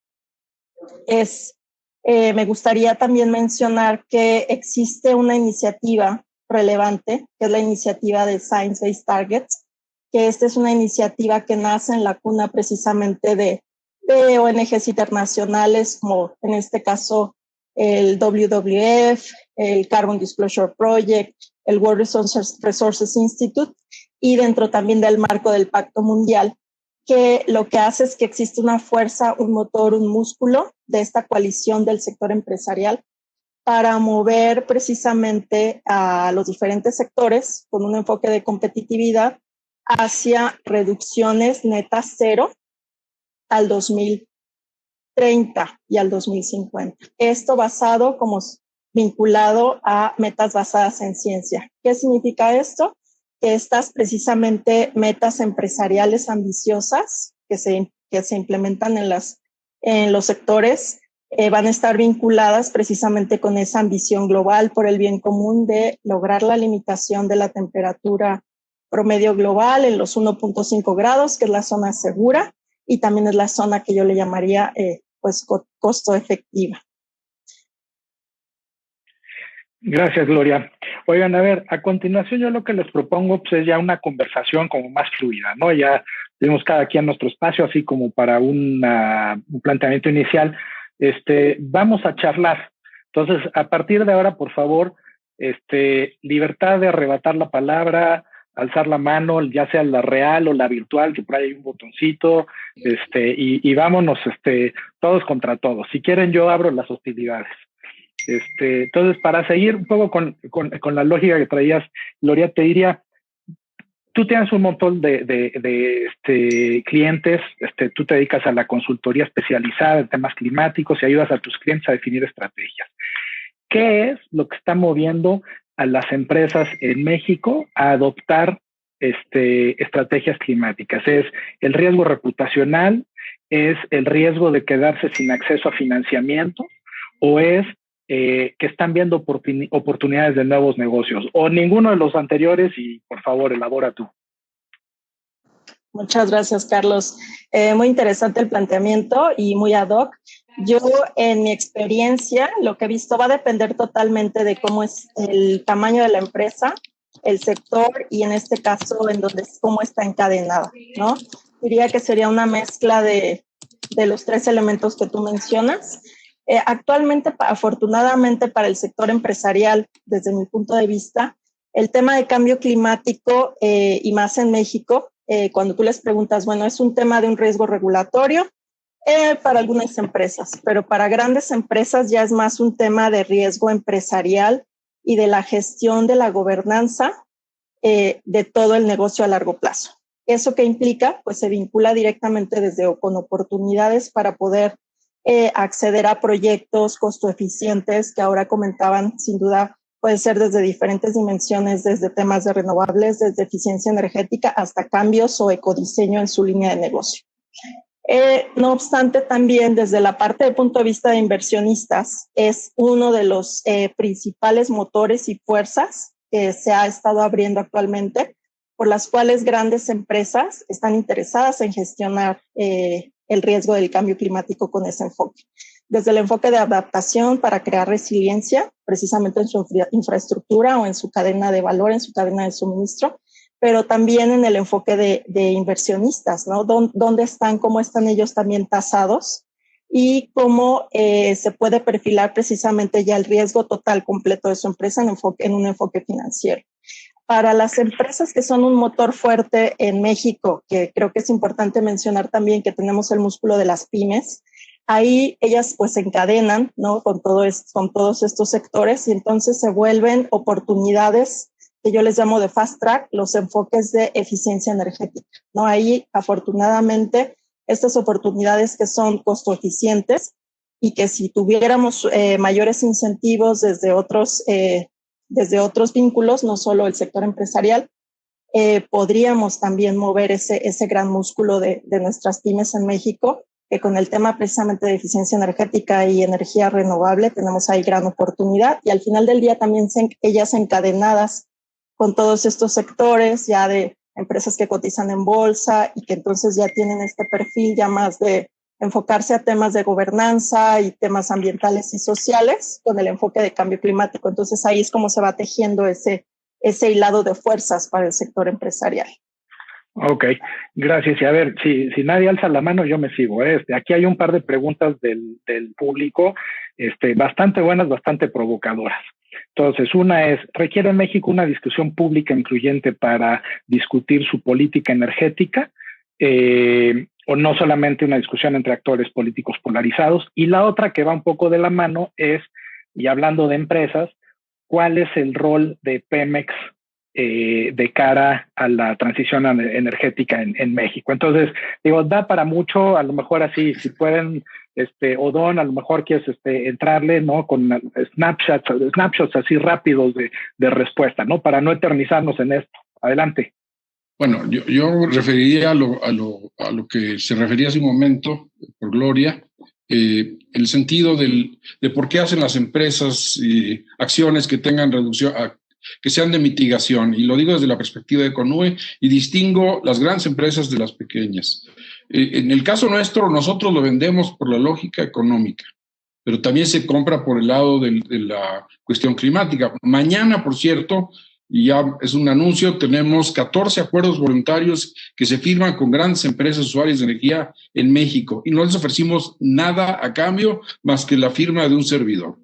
me gustaría también mencionar que existe una iniciativa relevante, que es la iniciativa de Science Based Targets, que esta es una iniciativa que nace en la cuna precisamente de ONGs internacionales, como en este caso el WWF, el Carbon Disclosure Project, el World Resources Institute, y dentro también del marco del Pacto Mundial, que lo que hace es que existe una fuerza, un motor, un músculo de esta coalición del sector empresarial para mover precisamente a los diferentes sectores con un enfoque de competitividad hacia reducciones netas cero al 2030 y al 2050. Esto vinculado a metas basadas en ciencia. ¿Qué significa esto? Que estas precisamente metas empresariales ambiciosas que se implementan en los sectores van a estar vinculadas precisamente con esa ambición global por el bien común de lograr la limitación de la temperatura promedio global en los 1.5 grados, que es la zona segura, y también es la zona que yo le llamaría pues costo efectiva. Gracias, Gloria. Oigan, a ver, a continuación yo lo que les propongo pues, es ya una conversación como más fluida, ¿no? Ya tenemos cada quien nuestro espacio, así como para un planteamiento inicial. Vamos a charlar. Entonces, a partir de ahora, por favor, libertad de arrebatar la palabra, alzar la mano, ya sea la real o la virtual, que por ahí hay un botoncito, y vámonos todos contra todos. Si quieren, yo abro las hostilidades. Entonces, para seguir un poco con la lógica que traías, Gloria, te diría, tú tienes un montón de clientes, tú te dedicas a la consultoría especializada en temas climáticos y ayudas a tus clientes a definir estrategias. ¿Qué es lo que está moviendo a las empresas en México a adoptar estrategias climáticas? ¿Es el riesgo reputacional? ¿Es el riesgo de quedarse sin acceso a financiamiento? ¿O es que están viendo oportunidades de nuevos negocios? ¿O ninguno de los anteriores? Y por favor, elabora tú. Muchas gracias, Carlos. Muy interesante el planteamiento y muy ad hoc. Yo, en mi experiencia, lo que he visto va a depender totalmente de cómo es el tamaño de la empresa, el sector y, en este caso, cómo está encadenada, ¿no? Diría que sería una mezcla de los 3 elementos que tú mencionas. Actualmente, afortunadamente para el sector empresarial, desde mi punto de vista, el tema de cambio climático y más en México, cuando tú les preguntas, bueno, es un tema de un riesgo regulatorio para algunas empresas, pero para grandes empresas ya es más un tema de riesgo empresarial y de la gestión de la gobernanza de todo el negocio a largo plazo, ¿Eso qué implica? Pues se vincula directamente desde con oportunidades para poder acceder a proyectos costo eficientes que ahora comentaban, sin duda puede ser desde diferentes dimensiones, desde temas de renovables, desde eficiencia energética hasta cambios o ecodiseño en su línea de negocio. No obstante, también desde la parte de punto de vista de inversionistas, es uno de los principales motores y fuerzas que se ha estado abriendo actualmente, por las cuales grandes empresas están interesadas en gestionar el riesgo del cambio climático con ese enfoque. Desde el enfoque de adaptación para crear resiliencia, precisamente en su infraestructura o en su cadena de valor, en su cadena de suministro, pero también en el enfoque de inversionistas, ¿no? ¿Dónde están, cómo están ellos también tasados y cómo se puede perfilar precisamente ya el riesgo total completo de su empresa en un enfoque financiero? Para las empresas que son un motor fuerte en México, que creo que es importante mencionar también que tenemos el músculo de las pymes, ahí ellas pues se encadenan, ¿no? con todos estos sectores y entonces se vuelven oportunidades que yo les llamo de fast track, los enfoques de eficiencia energética, ¿no? Ahí, afortunadamente, estas oportunidades que son costo eficientes y que si tuviéramos mayores incentivos desde otros vínculos, no solo el sector empresarial, podríamos también mover ese gran músculo de nuestras pymes en México, que con el tema precisamente de eficiencia energética y energía renovable tenemos ahí gran oportunidad y al final del día también ellas encadenadas con todos estos sectores ya de empresas que cotizan en bolsa y que entonces ya tienen este perfil ya más de enfocarse a temas de gobernanza y temas ambientales y sociales con el enfoque de cambio climático. Entonces ahí es como se va tejiendo ese hilado de fuerzas para el sector empresarial. Ok, gracias. Y a ver, si nadie alza la mano, yo me sigo. Aquí hay un par de preguntas del público, bastante buenas, bastante provocadoras. Entonces, una es, ¿requiere México una discusión pública incluyente para discutir su política energética? O no solamente una discusión entre actores políticos polarizados. Y la otra que va un poco de la mano es, y hablando de empresas, ¿cuál es el rol de Pemex de cara a la transición energética en México? Entonces, digo, da para mucho, a lo mejor así, si pueden, Odón, a lo mejor quieres entrarle, ¿no? Con snapshots así rápidos de respuesta, ¿no? Para no eternizarnos en esto. Adelante. Bueno, yo referiría a lo que se refería hace un momento, por Gloria, el sentido de por qué hacen las empresas acciones que tengan reducción, que sean de mitigación, y lo digo desde la perspectiva de Econue, y distingo las grandes empresas de las pequeñas. En el caso nuestro, nosotros lo vendemos por la lógica económica, pero también se compra por el lado de la cuestión climática. Mañana, por cierto, y ya es un anuncio, tenemos 14 acuerdos voluntarios que se firman con grandes empresas usuarias de energía en México, y no les ofrecimos nada a cambio más que la firma de un servidor.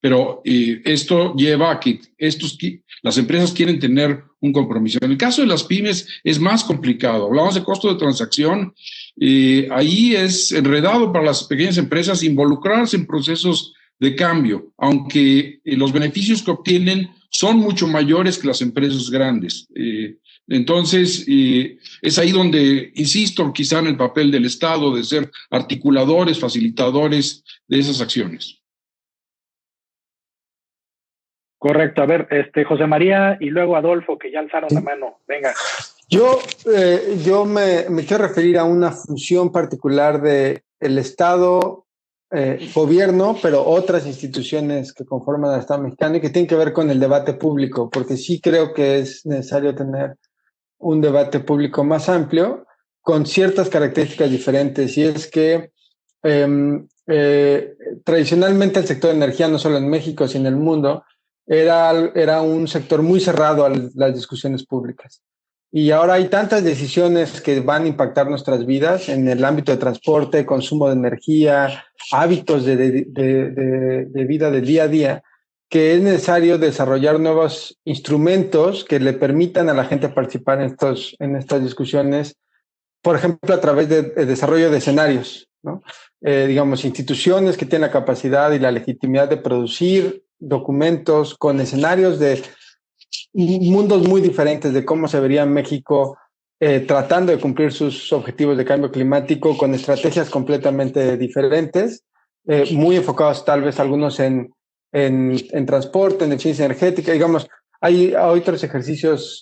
Pero esto lleva a que las empresas quieren tener un compromiso. En el caso de las pymes es más complicado. Hablamos de costo de transacción. Ahí es enredado para las pequeñas empresas involucrarse en procesos de cambio, aunque los beneficios que obtienen son mucho mayores que las empresas grandes. Entonces, es ahí donde, insisto, quizá en el papel del Estado de ser articuladores, facilitadores de esas acciones. Correcto. A ver, José María y luego Adolfo, que ya alzaron la mano. Venga. Yo me quiero referir a una función particular del Estado, gobierno, pero otras instituciones que conforman al Estado mexicano y que tienen que ver con el debate público, porque sí creo que es necesario tener un debate público más amplio con ciertas características diferentes. Y es que tradicionalmente el sector de energía, no solo en México, sino en el mundo, era un sector muy cerrado a las discusiones públicas. Y ahora hay tantas decisiones que van a impactar nuestras vidas en el ámbito de transporte, consumo de energía, hábitos de vida del día a día, que es necesario desarrollar nuevos instrumentos que le permitan a la gente participar en estas discusiones, por ejemplo, a través de desarrollo de escenarios, ¿no? Digamos, instituciones que tienen la capacidad y la legitimidad de producir documentos con escenarios de mundos muy diferentes de cómo se vería México tratando de cumplir sus objetivos de cambio climático con estrategias completamente diferentes, muy enfocados tal vez algunos en transporte, en eficiencia energética. Digamos, hay otros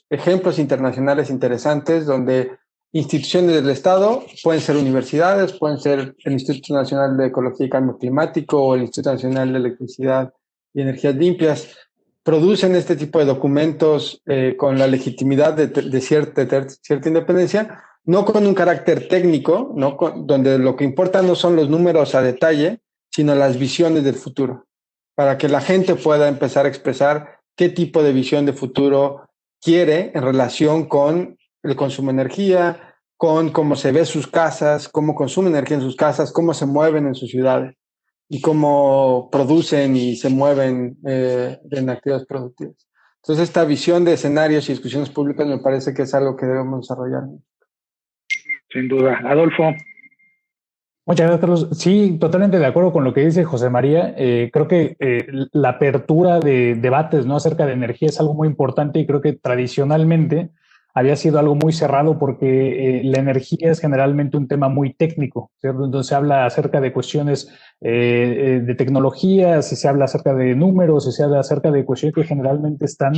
ejemplos internacionales interesantes donde instituciones del Estado, pueden ser universidades, pueden ser el Instituto Nacional de Ecología y Cambio Climático o el Instituto Nacional de Electricidad y Energías Limpias, producen este tipo de documentos con la legitimidad de cierta independencia, no con un carácter técnico, donde lo que importa no son los números a detalle, sino las visiones del futuro, para que la gente pueda empezar a expresar qué tipo de visión de futuro quiere en relación con el consumo de energía, con cómo se ve sus casas, cómo consumen energía en sus casas, cómo se mueven en sus ciudades y cómo producen y se mueven en actividades productivas. Entonces, esta visión de escenarios y discusiones públicas me parece que es algo que debemos desarrollar. Sin duda. Adolfo. Muchas gracias, Carlos. Sí, totalmente de acuerdo con lo que dice José María. Creo que la apertura de debates, ¿no?, acerca de energía es algo muy importante y creo que tradicionalmente había sido algo muy cerrado porque la energía es generalmente un tema muy técnico, ¿cierto? Entonces se habla acerca de cuestiones de tecnología, si se habla acerca de números, si se habla acerca de cuestiones que generalmente están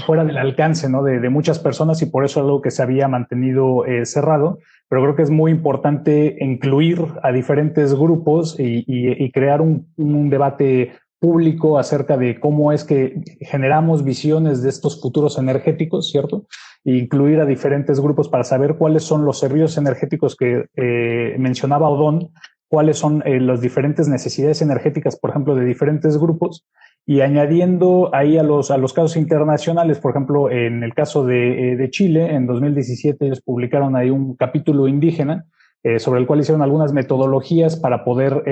fuera del alcance, ¿no?, de muchas personas, y por eso es algo que se había mantenido cerrado. Pero creo que es muy importante incluir a diferentes grupos y crear un debate público acerca de cómo es que generamos visiones de estos futuros energéticos, ¿cierto? E incluir a diferentes grupos para saber cuáles son los servicios energéticos que mencionaba Odón, cuáles son las diferentes necesidades energéticas, por ejemplo, de diferentes grupos, y añadiendo ahí a los casos internacionales. Por ejemplo, en el caso de Chile, en 2017 ellos publicaron ahí un capítulo indígena sobre el cual hicieron algunas metodologías para poder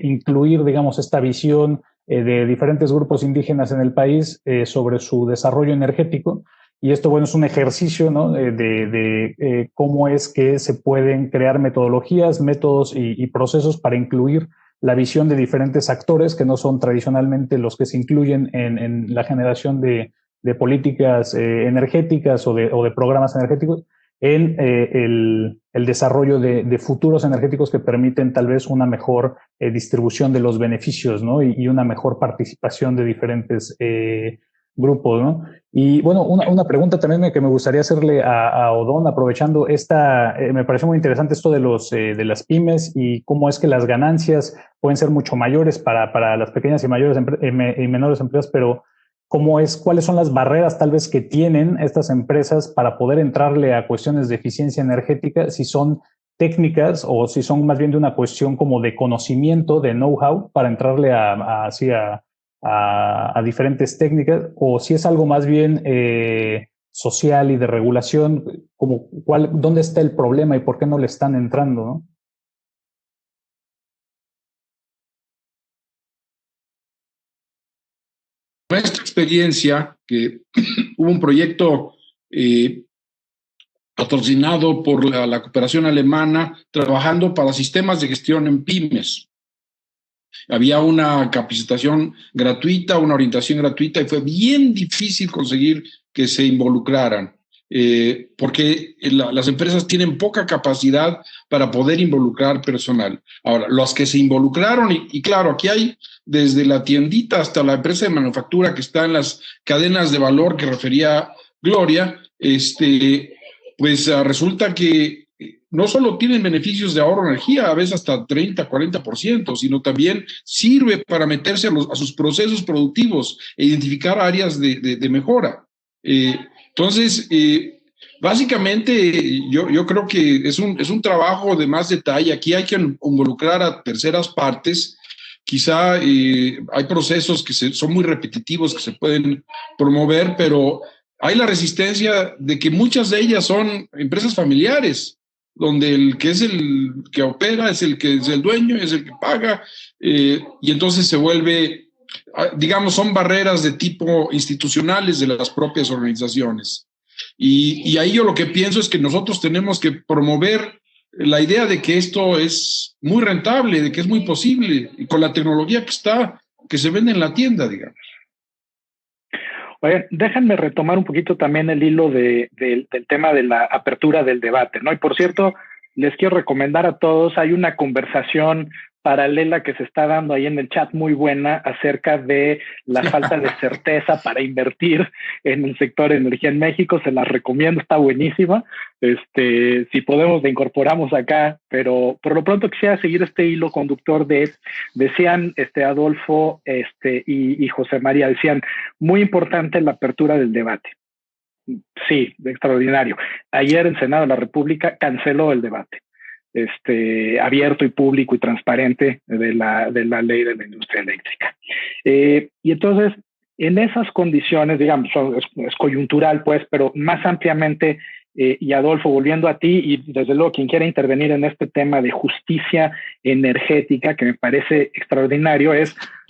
incluir, digamos, esta visión de diferentes grupos indígenas en el país sobre su desarrollo energético. Y esto, bueno, es un ejercicio, ¿no?, de cómo es que se pueden crear metodologías, métodos y procesos para incluir la visión de diferentes actores que no son tradicionalmente los que se incluyen en la generación de políticas energéticas o de programas energéticos, en el desarrollo de futuros energéticos que permiten tal vez una mejor distribución de los beneficios, ¿no?, y una mejor participación de diferentes grupos, ¿no? Y bueno, una pregunta también que me gustaría hacerle a Odón, aprovechando me pareció muy interesante esto de las pymes y cómo es que las ganancias pueden ser mucho mayores para las pequeñas y menores empresas, pero cuáles son las barreras tal vez que tienen estas empresas para poder entrarle a cuestiones de eficiencia energética, si son técnicas o si son más bien de una cuestión como de conocimiento, de know-how, para entrarle a diferentes técnicas, o si es algo más bien social y de regulación, ¿dónde está el problema y por qué no le están entrando, ¿no? Nuestra experiencia, que hubo un proyecto patrocinado por la cooperación alemana, trabajando para sistemas de gestión en pymes. Había una capacitación gratuita, una orientación gratuita, y fue bien difícil conseguir que se involucraran, porque las empresas tienen poca capacidad para poder involucrar personal. Ahora, los que se involucraron, y claro, aquí hay desde la tiendita hasta la empresa de manufactura que está en las cadenas de valor que refería Gloria, pues resulta que no solo tienen beneficios de ahorro de energía, a veces hasta 30, 40%, sino también sirve para meterse a sus procesos productivos e identificar áreas de mejora. Entonces, básicamente, yo creo que es un trabajo de más detalle. Aquí hay que involucrar a terceras partes. Quizá hay procesos que son muy repetitivos que se pueden promover, pero hay la resistencia de que muchas de ellas son empresas familiares, donde el que opera es el que es el dueño, es el que paga, y entonces se vuelve, digamos, son barreras de tipo institucionales de las propias organizaciones. Y ahí yo lo que pienso es que nosotros tenemos que promover la idea de que esto es muy rentable, de que es muy posible, y con la tecnología que se vende en la tienda, digamos. Oye, déjenme retomar un poquito también el hilo del tema de la apertura del debate, ¿no? Y por cierto, les quiero recomendar a todos, hay una conversación paralela que se está dando ahí en el chat muy buena acerca de la falta de certeza para invertir en el sector energía en México. Se las recomiendo, está buenísima. Si podemos la incorporamos acá, pero por lo pronto quisiera seguir este hilo conductor decían Adolfo y José María, decían, muy importante la apertura del debate. Sí, extraordinario. Ayer el Senado de la República canceló el debate abierto y público y transparente de la ley de la industria eléctrica. Y entonces, en esas condiciones, digamos, es coyuntural, pues, pero más ampliamente, y Adolfo, volviendo a ti, y desde luego quien quiera intervenir en este tema de justicia energética, que me parece extraordinario,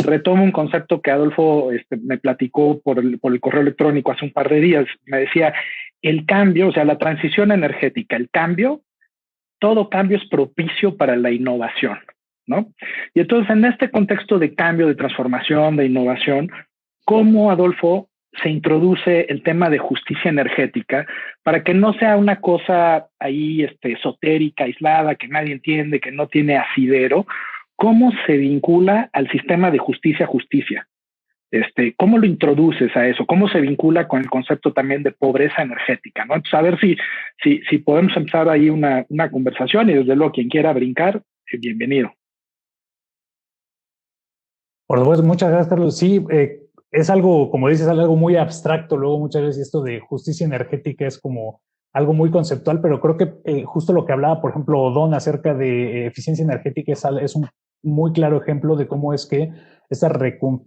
retomo un concepto que Adolfo me platicó por el correo electrónico hace un par de días. Me decía, el cambio, o sea, la transición energética, el cambio, todo cambio es propicio para la innovación, ¿no? Y entonces, en este contexto de cambio, de transformación, de innovación, ¿cómo, Adolfo, se introduce el tema de justicia energética para que no sea una cosa ahí esotérica, aislada, que nadie entiende, que no tiene asidero? ¿Cómo se vincula al sistema de justicia? ¿Cómo lo introduces a eso? ¿Cómo se vincula con el concepto también de pobreza energética, ¿no? Entonces, a ver si podemos empezar ahí una conversación, y desde luego quien quiera brincar, bienvenido. Por supuesto, muchas gracias, Carlos. Sí, es algo, como dices, algo muy abstracto. Luego muchas veces esto de justicia energética es como algo muy conceptual, pero creo que justo lo que hablaba, por ejemplo, Odón acerca de eficiencia energética es un muy claro ejemplo de cómo es que estas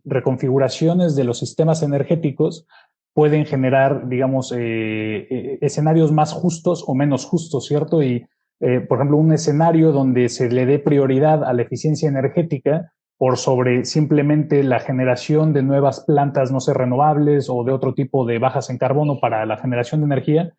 reconfiguraciones de los sistemas energéticos pueden generar, digamos, escenarios más justos o menos justos, ¿cierto? Y, por ejemplo, un escenario donde se le dé prioridad a la eficiencia energética por sobre simplemente la generación de nuevas plantas, no sé, renovables o de otro tipo de bajas en carbono para la generación de energía,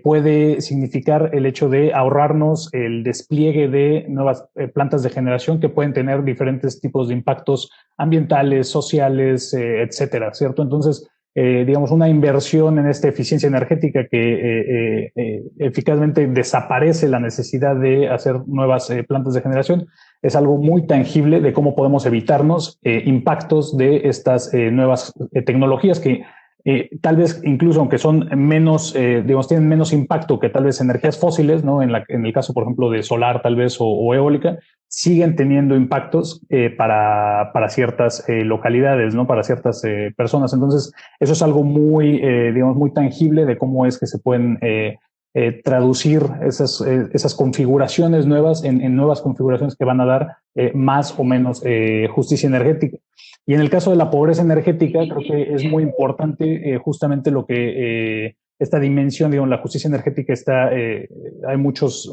puede significar el hecho de ahorrarnos el despliegue de nuevas plantas de generación que pueden tener diferentes tipos de impactos ambientales, sociales, etcétera, ¿cierto? Entonces, digamos, una inversión en esta eficiencia energética que eficazmente desaparece la necesidad de hacer nuevas plantas de generación es algo muy tangible de cómo podemos evitarnos impactos de estas nuevas tecnologías que tal vez incluso aunque son menos, digamos, tienen menos impacto que tal vez energías fósiles, ¿no? En el caso, por ejemplo, de solar tal vez o eólica, siguen teniendo impactos para ciertas localidades, ¿no? Para ciertas personas. Entonces, eso es algo muy, digamos, muy tangible de cómo es que se pueden traducir esas configuraciones nuevas en nuevas configuraciones que van a dar más o menos justicia energética. Y en el caso de la pobreza energética, creo que es muy importante justamente lo que esta dimensión, digamos, la justicia energética está, hay muchos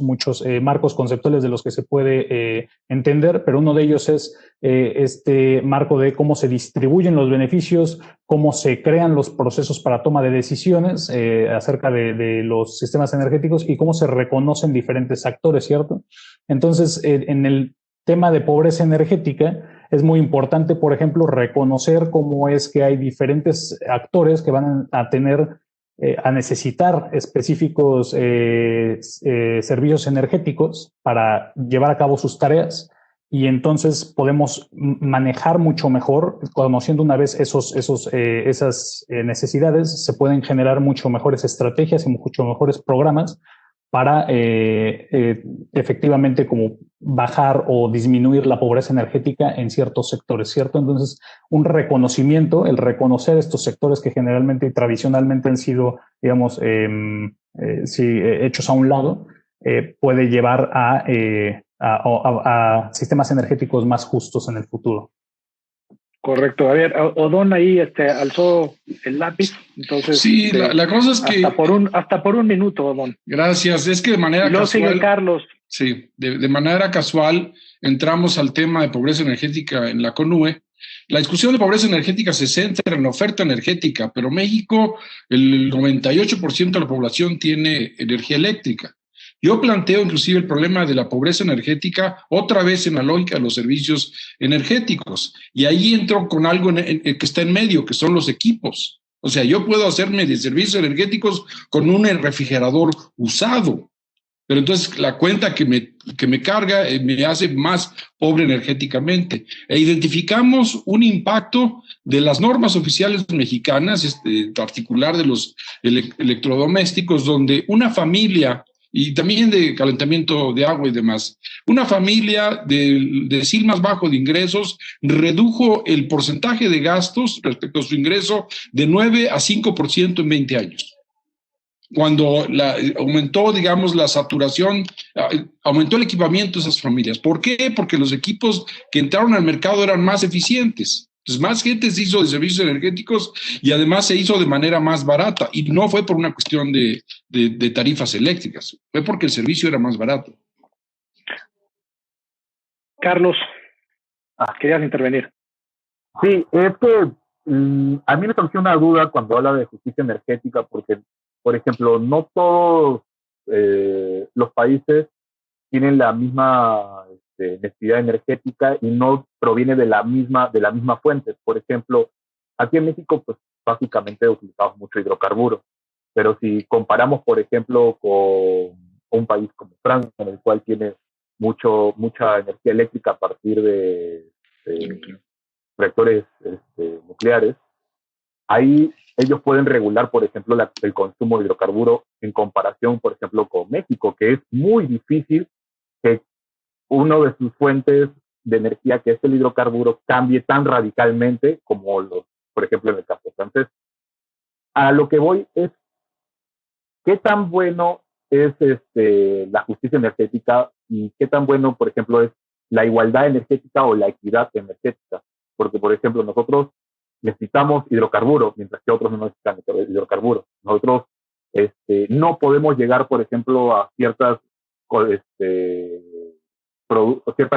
marcos conceptuales de los que se puede entender, pero uno de ellos es este marco de cómo se distribuyen los beneficios, cómo se crean los procesos para toma de decisiones acerca de los sistemas energéticos y cómo se reconocen diferentes actores, ¿cierto? Entonces, en el tema de pobreza energética, es muy importante, por ejemplo, reconocer cómo es que hay diferentes actores que van a tener, a necesitar específicos servicios energéticos para llevar a cabo sus tareas, y entonces podemos manejar mucho mejor, conociendo una vez esas necesidades, se pueden generar mucho mejores estrategias y mucho mejores programas para efectivamente como bajar o disminuir la pobreza energética en ciertos sectores, ¿cierto? Entonces, un reconocimiento, el reconocer estos sectores que generalmente y tradicionalmente han sido, digamos, hechos a un lado, puede llevar a sistemas energéticos más justos en el futuro. Correcto. A ver, Odón ahí alzó el lápiz. Entonces, sí, la cosa es que... Hasta por un minuto, Odón. Gracias. Es que de manera casual... sigue Carlos. Sí, de manera casual entramos al tema de pobreza energética en la CONUE. La discusión de pobreza energética se centra en la oferta energética, pero México, el 98% de la población tiene energía eléctrica. Yo planteo inclusive el problema de la pobreza energética otra vez en la lógica de los servicios energéticos. Y ahí entro con algo que está en medio, que son los equipos. O sea, yo puedo hacerme de servicios energéticos con un refrigerador usado, pero entonces la cuenta que me carga me hace más pobre energéticamente. E identificamos un impacto de las normas oficiales mexicanas, en particular de los electrodomésticos, donde una familia, y también de calentamiento de agua y demás, una familia de decil más bajo de ingresos redujo el porcentaje de gastos respecto a su ingreso de 9 a 5% en 20 años. Cuando aumentó, digamos, la saturación, aumentó el equipamiento de esas familias. ¿Por qué? Porque los equipos que entraron al mercado eran más eficientes. Entonces, más gente se hizo de servicios energéticos y además se hizo de manera más barata. Y no fue por una cuestión de tarifas eléctricas, fue porque el servicio era más barato. Carlos, querías intervenir. Sí, es que a mí me surgió una duda cuando habla de justicia energética, porque, por ejemplo, no todos los países tienen la misma necesidad energética y no proviene de la misma fuente. Por ejemplo, aquí en México, pues básicamente utilizamos mucho hidrocarburos, pero si comparamos, por ejemplo, con un país como Francia, en el cual tiene mucha energía eléctrica a partir de reactores nucleares, ahí ellos pueden regular, por ejemplo, el consumo de hidrocarburo en comparación, por ejemplo, con México, que es muy difícil que uno de sus fuentes de energía, que es el hidrocarburo, cambie tan radicalmente como por ejemplo, en el caso francés. A lo que voy es, ¿qué tan bueno es la justicia energética y qué tan bueno, por ejemplo, es la igualdad energética o la equidad energética? Porque, por ejemplo, nosotros necesitamos hidrocarburos, mientras que otros no necesitan hidrocarburos. Nosotros no podemos llegar, por ejemplo, a cierta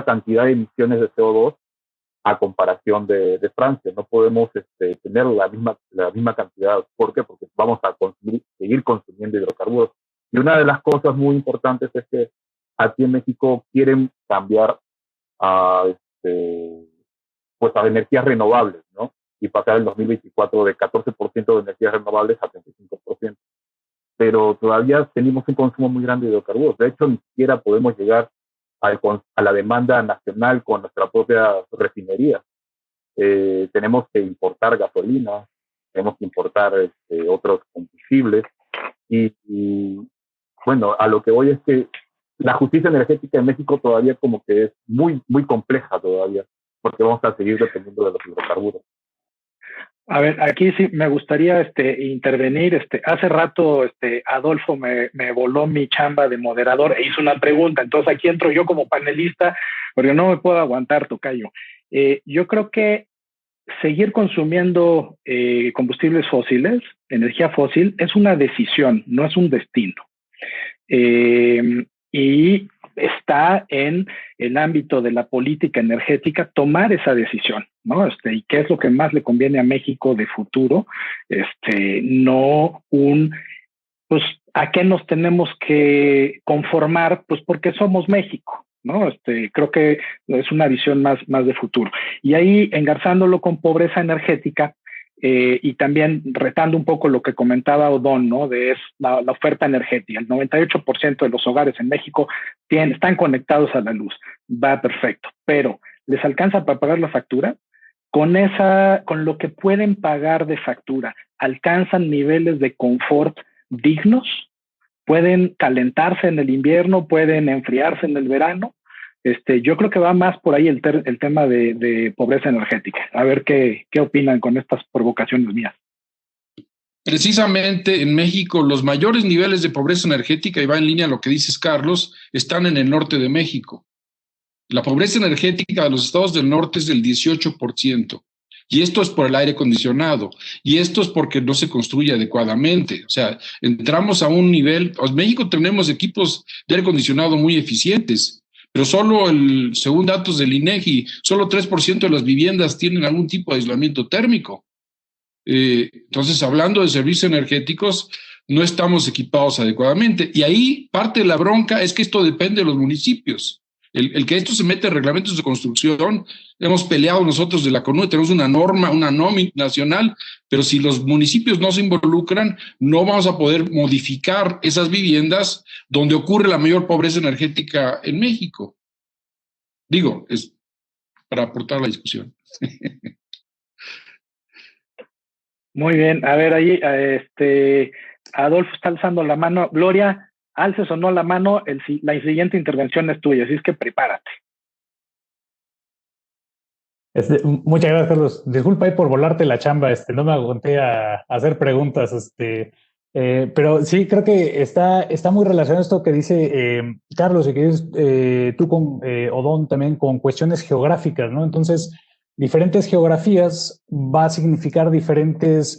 cantidad de emisiones de CO2 a comparación de Francia. No podemos tener la misma cantidad. ¿Por qué? Porque vamos a seguir consumiendo hidrocarburos. Y una de las cosas muy importantes es que aquí en México quieren cambiar a energías renovables, ¿no? Y pasar el 2024 de 14% de energías renovables a 35%. Pero todavía tenemos un consumo muy grande de hidrocarburos. De hecho, ni siquiera podemos llegar a la demanda nacional con nuestra propia refinería. Tenemos que importar gasolina, tenemos que importar otros combustibles. Y bueno, a lo que voy es que la justicia energética en México todavía como que es muy, muy compleja todavía, porque vamos a seguir dependiendo de los hidrocarburos. A ver, aquí sí me gustaría intervenir. Hace rato Adolfo me voló mi chamba de moderador e hizo una pregunta. Entonces aquí entro yo como panelista, porque no me puedo aguantar, tocayo. Yo creo que seguir consumiendo combustibles fósiles, energía fósil, es una decisión, no es un destino. Y está en el ámbito de la política energética tomar esa decisión, ¿no? Y qué es lo que más le conviene a México de futuro, no pues, ¿a qué nos tenemos que conformar? Pues porque somos México, ¿no? Creo que es una visión más de futuro. Y ahí, engarzándolo con pobreza energética, y también retando un poco lo que comentaba Odón, ¿no? De la oferta energética. El 98% de los hogares en México están conectados a la luz. Va perfecto. Pero, ¿les alcanza para pagar la factura? Con lo que pueden pagar de factura, ¿alcanzan niveles de confort dignos? ¿Pueden calentarse en el invierno? ¿Pueden enfriarse en el verano? Yo creo que va más por ahí el tema de pobreza energética. A ver qué opinan con estas provocaciones mías. Precisamente en México los mayores niveles de pobreza energética, y va en línea a lo que dices, Carlos, están en el norte de México. La pobreza energética de los estados del norte es del 18%. Y esto es por el aire acondicionado. Y esto es porque no se construye adecuadamente. O sea, entramos a un nivel... En México tenemos equipos de aire acondicionado muy eficientes, pero según datos del INEGI, solo 3% de las viviendas tienen algún tipo de aislamiento térmico. Entonces, hablando de servicios energéticos, no estamos equipados adecuadamente. Y ahí parte de la bronca es que esto depende de los municipios. El que esto se mete en reglamentos de construcción, hemos peleado nosotros de la CONUE, tenemos una norma nacional, pero si los municipios no se involucran, no vamos a poder modificar esas viviendas donde ocurre la mayor pobreza energética en México. Digo, es para aportar la discusión. Muy bien, a ver, ahí Adolfo está alzando la mano. Gloria, alces o no la mano, la siguiente intervención es tuya, así es que prepárate. Muchas gracias, Carlos. Disculpa ahí por volarte la chamba, no me aguanté a hacer preguntas, pero sí, creo que está muy relacionado esto que dice Carlos y que dices tú con Odón también con cuestiones geográficas, ¿no? Entonces, diferentes geografías va a significar diferentes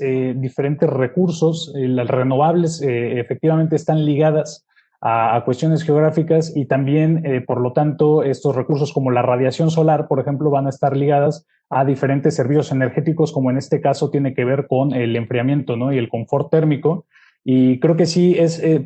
recursos. Las renovables efectivamente están ligadas a cuestiones geográficas y también, por lo tanto, estos recursos como la radiación solar, por ejemplo, van a estar ligadas a diferentes servicios energéticos, como en este caso tiene que ver con el enfriamiento, ¿no? Y el confort térmico. Y creo que sí,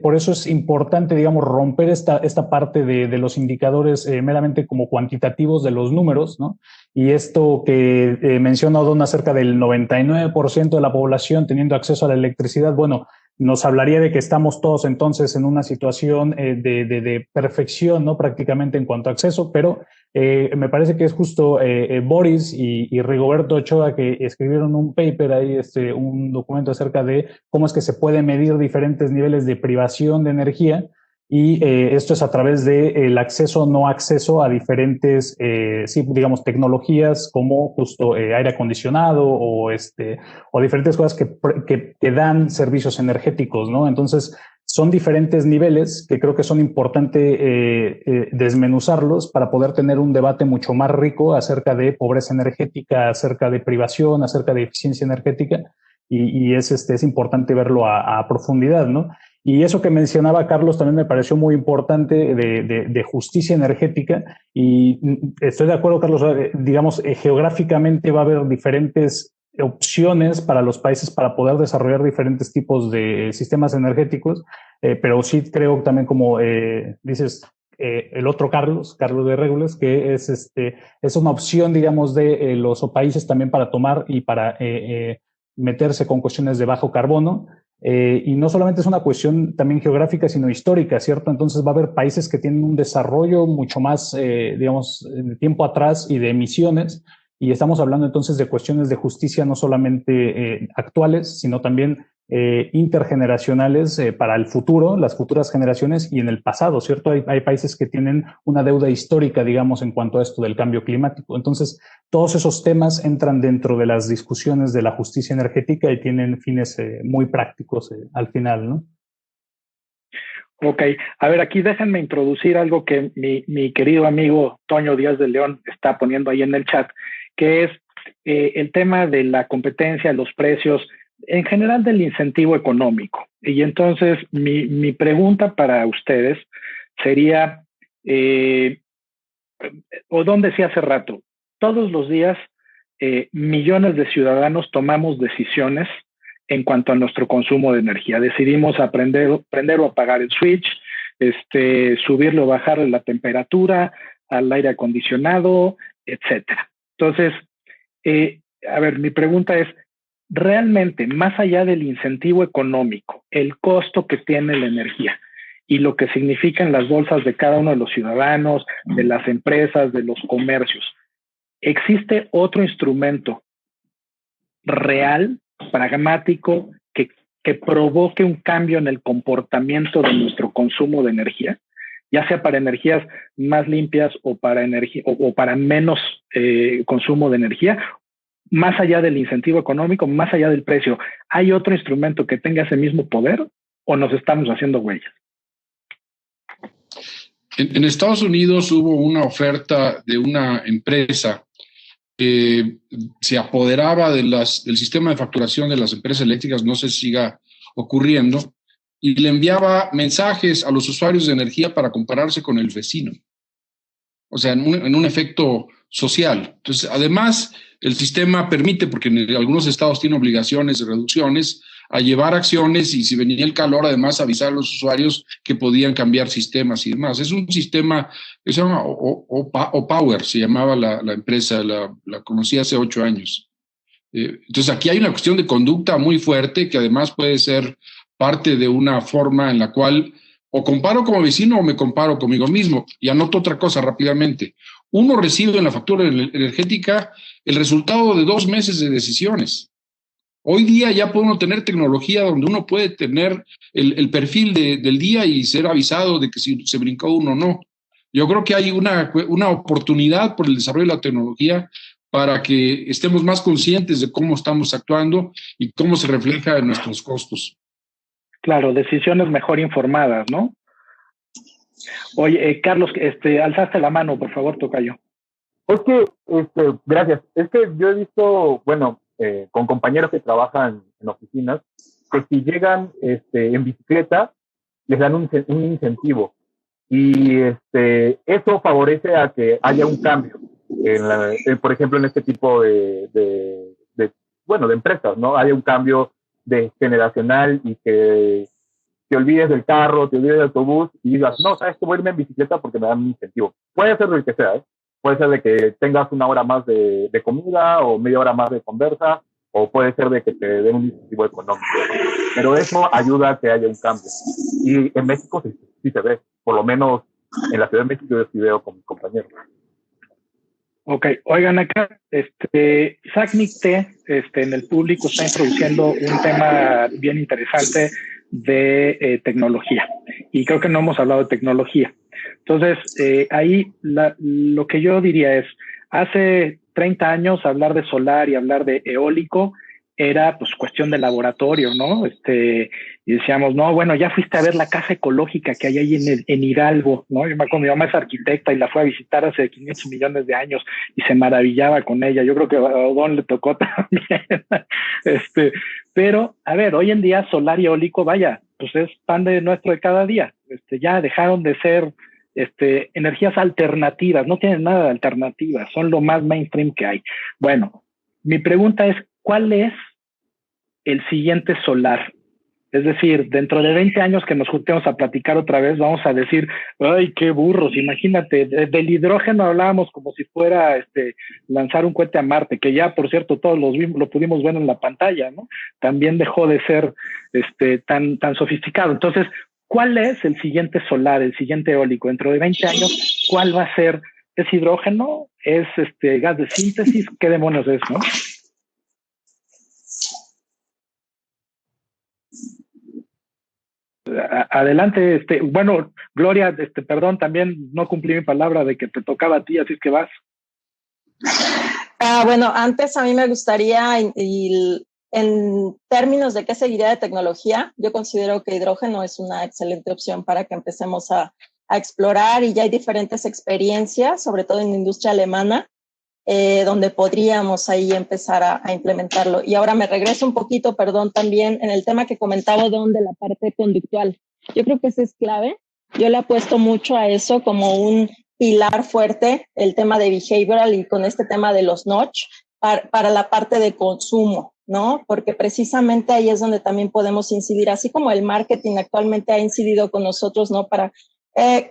por eso es importante, digamos, romper esta parte de los indicadores meramente como cuantitativos de los números, ¿no? Y esto que menciona Odón acerca del 99% de la población teniendo acceso a la electricidad, bueno, nos hablaría de que estamos todos entonces en una situación de perfección, ¿no? Prácticamente en cuanto a acceso, pero me parece que es justo Boris y Rigoberto Ochoa que escribieron un paper ahí, un documento acerca de cómo es que se puede medir diferentes niveles de privación de energía y esto es a través del acceso o no acceso a diferentes, sí, digamos, tecnologías como justo aire acondicionado o diferentes cosas que dan servicios energéticos, ¿no? Entonces, son diferentes niveles que creo que son importantes desmenuzarlos para poder tener un debate mucho más rico acerca de pobreza energética, acerca de privación, acerca de eficiencia energética y es importante verlo a profundidad, ¿no? Y eso que mencionaba Carlos también me pareció muy importante de justicia energética y estoy de acuerdo, Carlos, digamos, geográficamente va a haber diferentes opciones para los países para poder desarrollar diferentes tipos de sistemas energéticos, pero sí creo también como dices, el otro Carlos de Regules, que es una opción, digamos, de los países también para tomar y para meterse con cuestiones de bajo carbono. Y no solamente es una cuestión también geográfica, sino histórica, ¿cierto? Entonces va a haber países que tienen un desarrollo mucho más, digamos, de tiempo atrás y de emisiones, y estamos hablando entonces de cuestiones de justicia no solamente actuales, sino también intergeneracionales para el futuro, las futuras generaciones y en el pasado, ¿cierto? Hay países que tienen una deuda histórica, digamos, en cuanto a esto del cambio climático. Entonces, todos esos temas entran dentro de las discusiones de la justicia energética y tienen fines muy prácticos al final, ¿no? Ok, a ver, aquí déjenme introducir algo que mi querido amigo Toño Díaz de León está poniendo ahí en el chat, que es el tema de la competencia, los precios, en general del incentivo económico. Y entonces mi pregunta para ustedes sería, Odón decía hace rato, todos los días millones de ciudadanos tomamos decisiones en cuanto a nuestro consumo de energía. Decidimos prender o apagar el switch, subirle o bajarle la temperatura al aire acondicionado, etcétera. Entonces, a ver, mi pregunta es, realmente, más allá del incentivo económico, el costo que tiene la energía y lo que significa en las bolsas de cada uno de los ciudadanos, de las empresas, de los comercios, ¿existe otro instrumento real, pragmático, que provoque un cambio en el comportamiento de nuestro consumo de energía, ya sea para energías más limpias o para menos consumo de energía, más allá del incentivo económico, más allá del precio? ¿Hay otro instrumento que tenga ese mismo poder o nos estamos haciendo huellas? En Estados Unidos hubo una oferta de una empresa que se apoderaba del sistema de facturación de las empresas eléctricas, no sé si siga ocurriendo, y le enviaba mensajes a los usuarios de energía para compararse con el vecino. O sea, en un efecto social. Entonces, además, el sistema permite, porque en algunos estados tiene obligaciones de reducciones, a llevar acciones y si venía el calor, además avisar a los usuarios que podían cambiar sistemas y demás. Es un sistema que se llama Opower, se llamaba la empresa, la conocí hace 8 años. Entonces aquí hay una cuestión de conducta muy fuerte que además puede ser parte de una forma en la cual o comparo como vecino o me comparo conmigo mismo. Y anoto otra cosa rápidamente. Uno recibe en la factura energética el resultado de 2 meses de decisiones. Hoy día ya puede uno tener tecnología donde uno puede tener el perfil del día y ser avisado de que si se brincó uno o no. Yo creo que hay una oportunidad por el desarrollo de la tecnología para que estemos más conscientes de cómo estamos actuando y cómo se refleja en nuestros costos. Claro, decisiones mejor informadas, ¿no? Oye, Carlos, alzaste la mano, por favor, tocayo. Es que, gracias. Es que yo he visto, bueno, con compañeros que trabajan en oficinas, que si llegan en bicicleta, les dan un incentivo. Y eso favorece a que haya un cambio, por ejemplo, en este tipo de empresas, ¿no? Haya un cambio generacional y que te olvides del carro, te olvides del autobús y digas, no, sabes que voy a irme en bicicleta porque me dan un incentivo. Puede ser de que sea, ¿eh? Puede ser de que tengas 1 hora más de comida o media hora más de conversa, o puede ser de que te den un incentivo económico. Pero eso ayuda a que haya un cambio. Y en México sí se ve, por lo menos en la Ciudad de México yo sí veo con mis compañeros. Ok, oigan acá, SACNIC-T en el público está introduciendo un tema bien interesante de tecnología, y creo que no hemos hablado de tecnología. Entonces, ahí lo que yo diría es, hace 30 años hablar de solar y hablar de eólico era pues cuestión de laboratorio, ¿no? Y decíamos, no, bueno, ya fuiste a ver la casa ecológica que hay ahí en Hidalgo, ¿no? Yo me acuerdo, mi mamá es arquitecta y la fue a visitar hace 500 millones de años y se maravillaba con ella. Yo creo que a Odón le tocó también. Pero, a ver, hoy en día solar y eólico, vaya, pues es pan de nuestro de cada día. Ya dejaron de ser energías alternativas, no tienen nada de alternativas, son lo más mainstream que hay. Bueno, mi pregunta es, ¿cuál es el siguiente solar? Es decir, dentro de 20 años que nos juntemos a platicar otra vez, vamos a decir, ¡ay, qué burros! Imagínate, del hidrógeno hablábamos como si fuera lanzar un cohete a Marte, que ya, por cierto, todos lo pudimos ver en la pantalla, ¿no? También dejó de ser tan sofisticado. Entonces, ¿cuál es el siguiente solar, el siguiente eólico? Dentro de 20 años, ¿cuál va a ser? ¿Es hidrógeno? ¿Es gas de síntesis? ¿Qué demonios es, no? Adelante, bueno, Gloria, perdón, también no cumplí mi palabra de que te tocaba a ti, así es que vas. Bueno, antes a mí me gustaría, en términos de qué seguiría de tecnología, yo considero que hidrógeno es una excelente opción para que empecemos a explorar, y ya hay diferentes experiencias, sobre todo en la industria alemana, donde podríamos ahí empezar a implementarlo. Y ahora me regreso un poquito, perdón, también en el tema que comentaba Don de la parte conductual. Yo creo que eso es clave. Yo le apuesto mucho a eso como un pilar fuerte, el tema de behavioral y con este tema de los notch para la parte de consumo, ¿no? Porque precisamente ahí es donde también podemos incidir, así como el marketing actualmente ha incidido con nosotros, ¿no? Para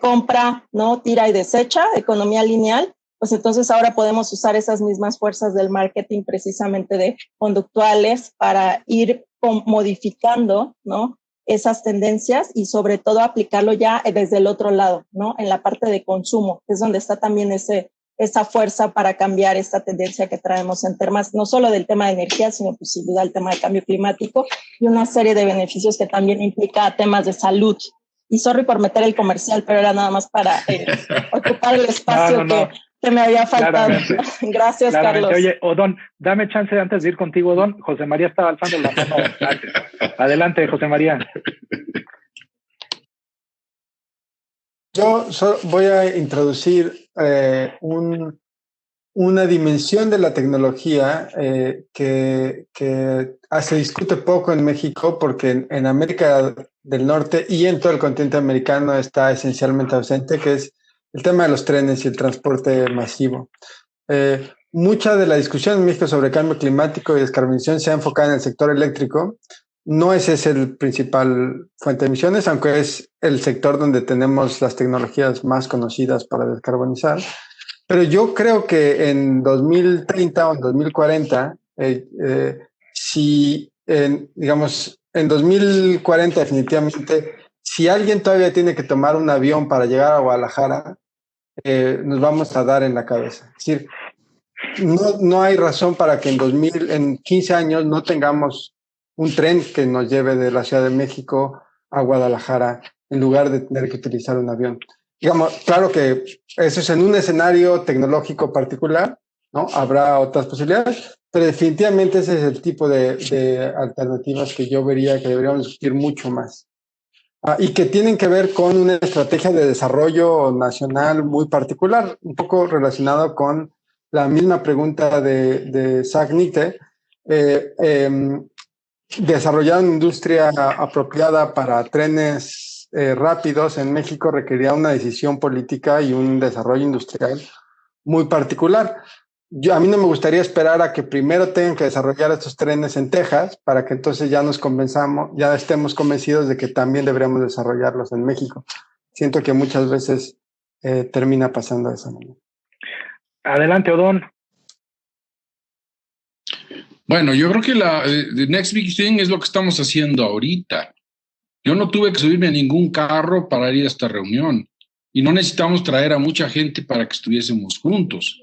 compra, ¿no? Tira y desecha, economía lineal. Pues entonces ahora podemos usar esas mismas fuerzas del marketing precisamente de conductuales para ir modificando, ¿no? Esas tendencias y sobre todo aplicarlo ya desde el otro lado, ¿no? En la parte de consumo, que es donde está también esa fuerza para cambiar esta tendencia que traemos en temas, no solo del tema de energía, sino pues sin duda el tema de cambio climático y una serie de beneficios que también implica temas de salud. Y sorry por meter el comercial, pero era nada más para ocupar el espacio que me había faltado. Gracias, Carlos. Oye, Odón, dame chance antes de ir contigo, Odón. José María estaba alzando la mano antes. Adelante, José María. Yo voy a introducir una dimensión de la tecnología que se discute poco en México, porque en América del Norte y en todo el continente americano está esencialmente ausente, que es el tema de los trenes y el transporte masivo. Mucha de la discusión en México sobre cambio climático y descarbonización se ha enfocado en el sector eléctrico, no ese es el principal fuente de emisiones, aunque es el sector donde tenemos las tecnologías más conocidas para descarbonizar. Pero yo creo que en 2030 o en 2040, digamos, en 2040 definitivamente, si alguien todavía tiene que tomar un avión para llegar a Guadalajara, nos vamos a dar en la cabeza. Es decir, no hay razón para que en 15 años no tengamos un tren que nos lleve de la Ciudad de México a Guadalajara en lugar de tener que utilizar un avión. Digamos, claro que eso es en un escenario tecnológico particular, ¿no? Habrá otras posibilidades, pero definitivamente ese es el tipo de alternativas que yo vería que deberíamos discutir mucho más. Y que tienen que ver con una estrategia de desarrollo nacional muy particular, un poco relacionado con la misma pregunta de Zach Nitte. Desarrollar una industria apropiada para trenes rápidos en México requería una decisión política y un desarrollo industrial muy particular. A mí no me gustaría esperar a que primero tengan que desarrollar estos trenes en Texas para que entonces ya ya estemos convencidos de que también deberíamos desarrollarlos en México. Siento que muchas veces termina pasando de esa manera. Adelante, Odón. Bueno, yo creo que the next big thing es lo que estamos haciendo ahorita. Yo no tuve que subirme a ningún carro para ir a esta reunión y no necesitamos traer a mucha gente para que estuviésemos juntos.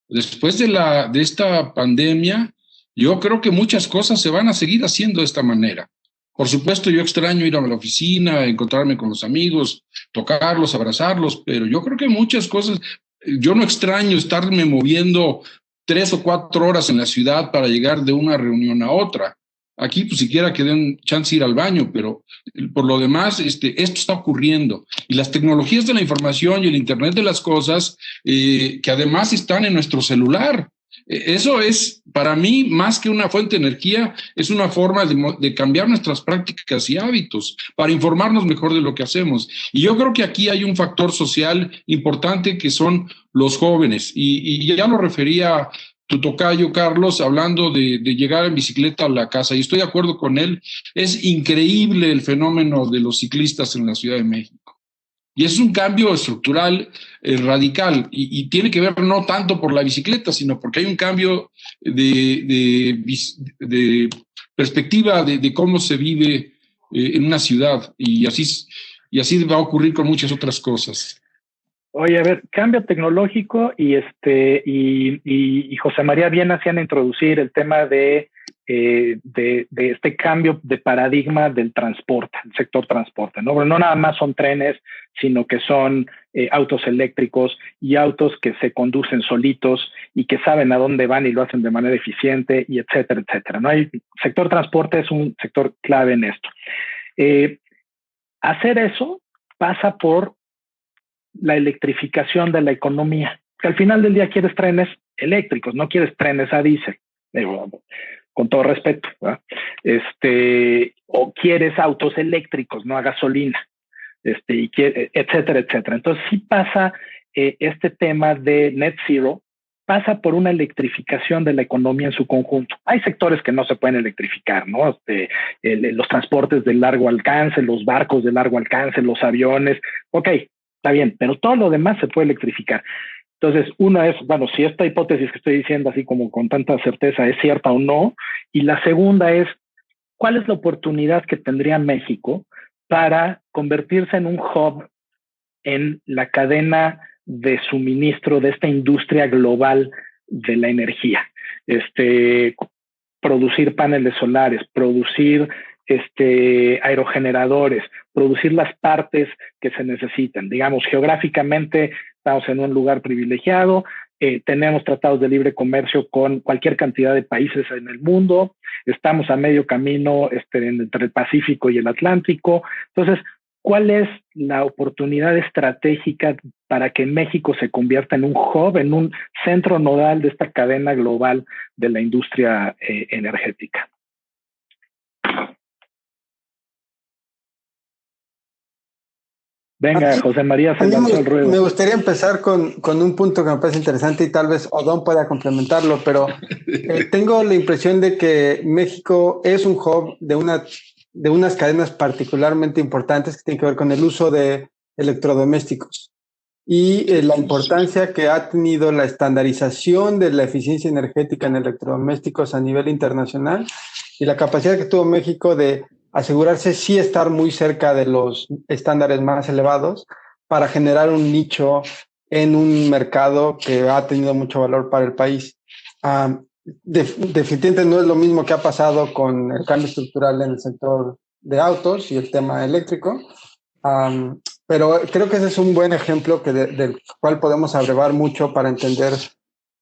Después de esta pandemia, yo creo que muchas cosas se van a seguir haciendo de esta manera. Por supuesto, yo extraño ir a la oficina, encontrarme con los amigos, tocarlos, abrazarlos, pero yo creo que muchas cosas, yo no extraño estarme moviendo 3 o 4 horas en la ciudad para llegar de una reunión a otra. Aquí, pues siquiera que den chance de ir al baño, pero por lo demás, esto está ocurriendo. Y las tecnologías de la información y el Internet de las cosas, que además están en nuestro celular. Eso es, para mí, más que una fuente de energía, es una forma de cambiar nuestras prácticas y hábitos para informarnos mejor de lo que hacemos. Y yo creo que aquí hay un factor social importante que son los jóvenes. Y ya lo refería tu tocayo, Carlos, hablando de llegar en bicicleta a la casa, y estoy de acuerdo con él. Es increíble el fenómeno de los ciclistas en la Ciudad de México. Y es un cambio estructural radical, y tiene que ver no tanto por la bicicleta, sino porque hay un cambio de perspectiva de cómo se vive en una ciudad, y así va a ocurrir con muchas otras cosas. Oye, a ver, cambio tecnológico y José María bien hacían introducir el tema de este cambio de paradigma del transporte, el sector transporte, ¿no? Pero no nada más son trenes, sino que son autos eléctricos y autos que se conducen solitos y que saben a dónde van y lo hacen de manera eficiente, y etcétera, etcétera, ¿no? El sector transporte es un sector clave en esto. Hacer eso pasa por la electrificación de la economía. Que al final del día quieres trenes eléctricos, no quieres trenes a diésel, con todo respeto, ¿verdad? O quieres autos eléctricos, no a gasolina, etcétera, etcétera. Entonces sí pasa este tema de net zero, pasa por una electrificación de la economía en su conjunto. Hay sectores que no se pueden electrificar, ¿no? Los transportes de largo alcance, los barcos de largo alcance, los aviones, ok, está bien, pero todo lo demás se puede electrificar. Entonces, una es, bueno, si esta hipótesis que estoy diciendo así como con tanta certeza es cierta o no, y la segunda es, ¿cuál es la oportunidad que tendría México para convertirse en un hub en la cadena de suministro de esta industria global de la energía? Producir paneles solares, producir aerogeneradores, producir las partes que se necesitan. Digamos, geográficamente estamos en un lugar privilegiado, tenemos tratados de libre comercio con cualquier cantidad de países en el mundo, estamos a medio camino entre el Pacífico y el Atlántico. Entonces, ¿cuál es la oportunidad estratégica para que México se convierta en un hub, en un centro nodal de esta cadena global de la industria energética? Venga, José María, se lanzó el ruedo. Me gustaría empezar con un punto que me parece interesante y tal vez Odón pueda complementarlo, pero tengo la impresión de que México es un hub de una de unas cadenas particularmente importantes que tienen que ver con el uso de electrodomésticos y la importancia que ha tenido la estandarización de la eficiencia energética en electrodomésticos a nivel internacional y la capacidad que tuvo México de asegurarse sí estar muy cerca de los estándares más elevados para generar un nicho en un mercado que ha tenido mucho valor para el país. Definitivamente no es lo mismo que ha pasado con el cambio estructural en el sector de autos y el tema eléctrico, pero creo que ese es un buen ejemplo del cual podemos abrevar mucho para entender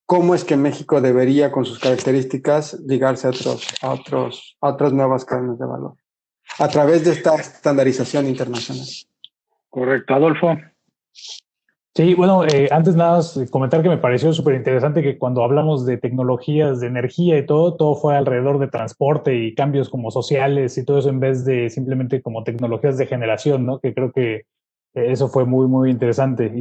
cómo es que México debería, con sus características, ligarse a otras nuevas cadenas de valor a través de esta estandarización internacional. Correcto. Adolfo. Sí, bueno, antes nada más comentar que me pareció súper interesante que cuando hablamos de tecnologías de energía y todo fue alrededor de transporte y cambios como sociales y todo eso en vez de simplemente como tecnologías de generación, ¿no? Que creo que eso fue muy, muy interesante.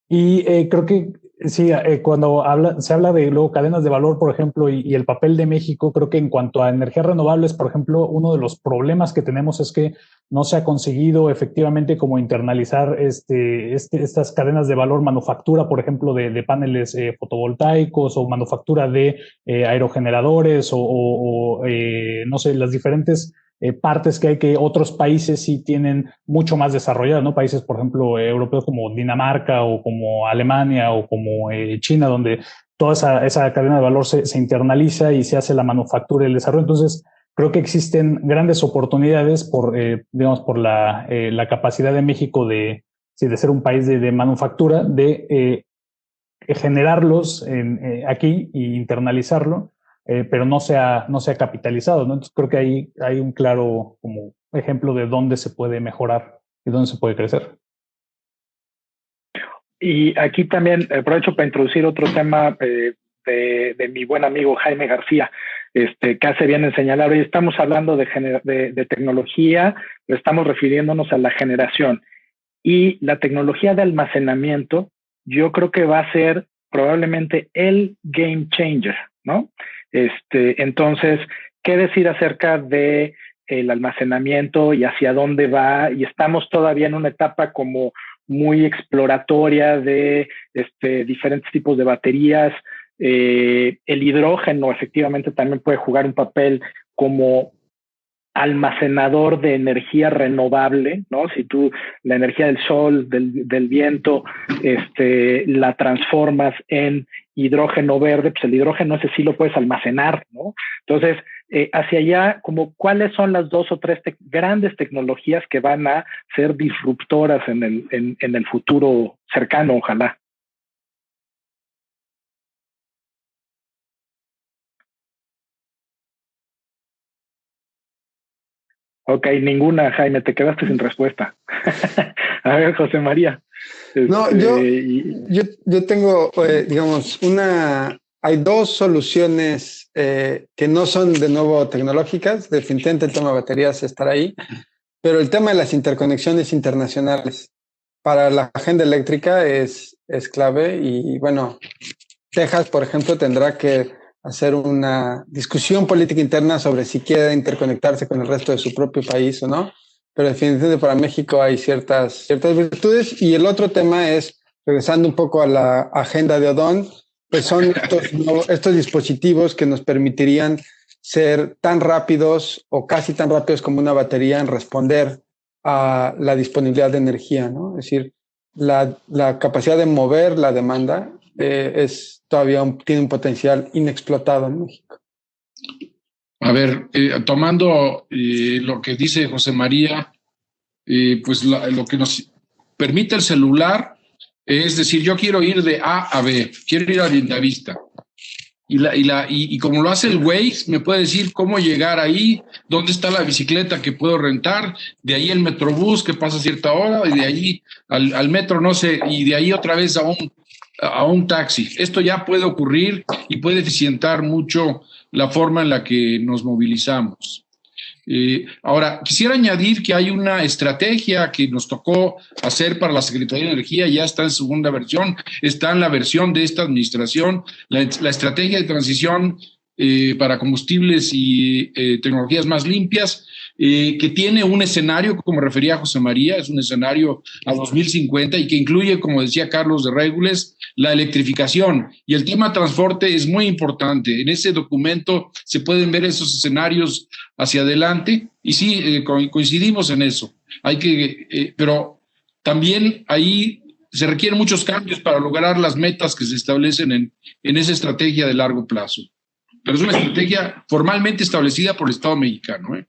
Y creo que sí, cuando se habla de luego cadenas de valor, por ejemplo, y el papel de México, creo que en cuanto a energías renovables, por ejemplo, uno de los problemas que tenemos es que no se ha conseguido efectivamente como internalizar estas cadenas de valor, manufactura, por ejemplo, de paneles fotovoltaicos o manufactura de aerogeneradores no sé, las diferentes partes que hay que otros países sí tienen mucho más desarrolladas, ¿no? Países, por ejemplo, europeos como Dinamarca o como Alemania o como China, donde toda esa cadena de valor se internaliza y se hace la manufactura y el desarrollo. Entonces, creo que existen grandes oportunidades digamos, por la capacidad de México de ser un país de manufactura, de generarlos aquí e internalizarlo. Pero no se ha capitalizado, ¿no? Entonces creo que ahí hay un claro como ejemplo de dónde se puede mejorar y dónde se puede crecer. Y aquí también aprovecho para introducir otro tema de mi buen amigo Jaime García, que hace bien en señalar. Hoy estamos hablando de tecnología, pero estamos refiriéndonos a la generación. Y la tecnología de almacenamiento, yo creo que va a ser probablemente el game changer, ¿no? Entonces, ¿qué decir acerca de el almacenamiento y hacia dónde va? Y estamos todavía en una etapa como muy exploratoria de diferentes tipos de baterías. El hidrógeno efectivamente también puede jugar un papel como almacenador de energía renovable, ¿no? Si tú la energía del sol, del viento, la transformas en hidrógeno verde, pues el hidrógeno ese sí lo puedes almacenar, ¿no? Entonces, hacia allá, como cuáles son las 2 o 3 grandes tecnologías que van a ser disruptoras en el futuro cercano, ojalá. Ok, ninguna, Jaime, te quedaste sin respuesta. A ver, José María. No, yo tengo, digamos, hay 2 soluciones que no son de nuevo tecnológicas. Definitivamente el tema de baterías estará ahí, pero el tema de las interconexiones internacionales para la agenda eléctrica es clave. Y bueno, Texas, por ejemplo, tendrá que hacer una discusión política interna sobre si quiere interconectarse con el resto de su propio país o no, pero definitivamente para México hay ciertas virtudes. Y el otro tema es, regresando un poco a la agenda de Odón, pues son estos dispositivos que nos permitirían ser tan rápidos o casi tan rápidos como una batería en responder a la disponibilidad de energía, ¿no? Es decir, la capacidad de mover la demanda tiene un potencial inexplotado en México. A ver, tomando lo que dice José María, pues lo que nos permite el celular es decir, yo quiero ir de A a B, quiero ir a Lindavista. Y como lo hace el Waze, me puede decir cómo llegar ahí, dónde está la bicicleta que puedo rentar, de ahí el metrobús que pasa a cierta hora, y de ahí al metro, no sé, y de ahí otra vez a un taxi. Esto ya puede ocurrir y puede eficientar mucho la forma en la que nos movilizamos. Ahora, quisiera añadir que hay una estrategia que nos tocó hacer para la Secretaría de Energía, ya está en segunda versión, está en la versión de esta administración, la estrategia de transición para combustibles y tecnologías más limpias, que tiene un escenario, como refería José María, es un escenario a 2050 y que incluye, como decía Carlos de Régules, la electrificación. Y el tema transporte es muy importante. En ese documento se pueden ver esos escenarios hacia adelante y sí, coincidimos en eso. Hay que, pero también ahí se requieren muchos cambios para lograr las metas que se establecen en esa estrategia de largo plazo. Pero es una estrategia formalmente establecida por el Estado mexicano, ¿eh?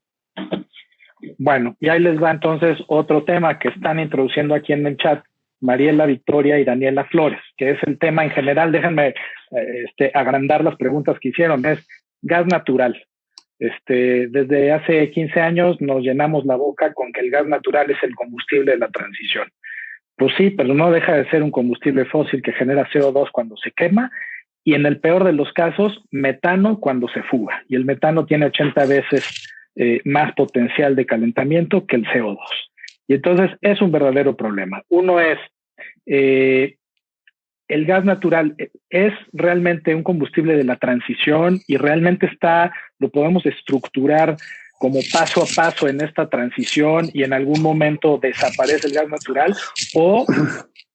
Bueno, y ahí les va entonces otro tema que están introduciendo aquí en el chat Mariela Victoria y Daniela Flores, que es el tema en general. Déjenme agrandar las preguntas que hicieron. Es gas natural. Desde hace 15 años nos llenamos la boca con que el gas natural es el combustible de la transición. Pues sí, pero no deja de ser un combustible fósil que genera CO2 cuando se quema y en el peor de los casos, metano cuando se fuga. Y el metano tiene 80 veces más potencial de calentamiento que el CO2. Y entonces es un verdadero problema. Uno es, el gas natural es realmente un combustible de la transición y realmente lo podemos estructurar como paso a paso en esta transición y en algún momento desaparece el gas natural, o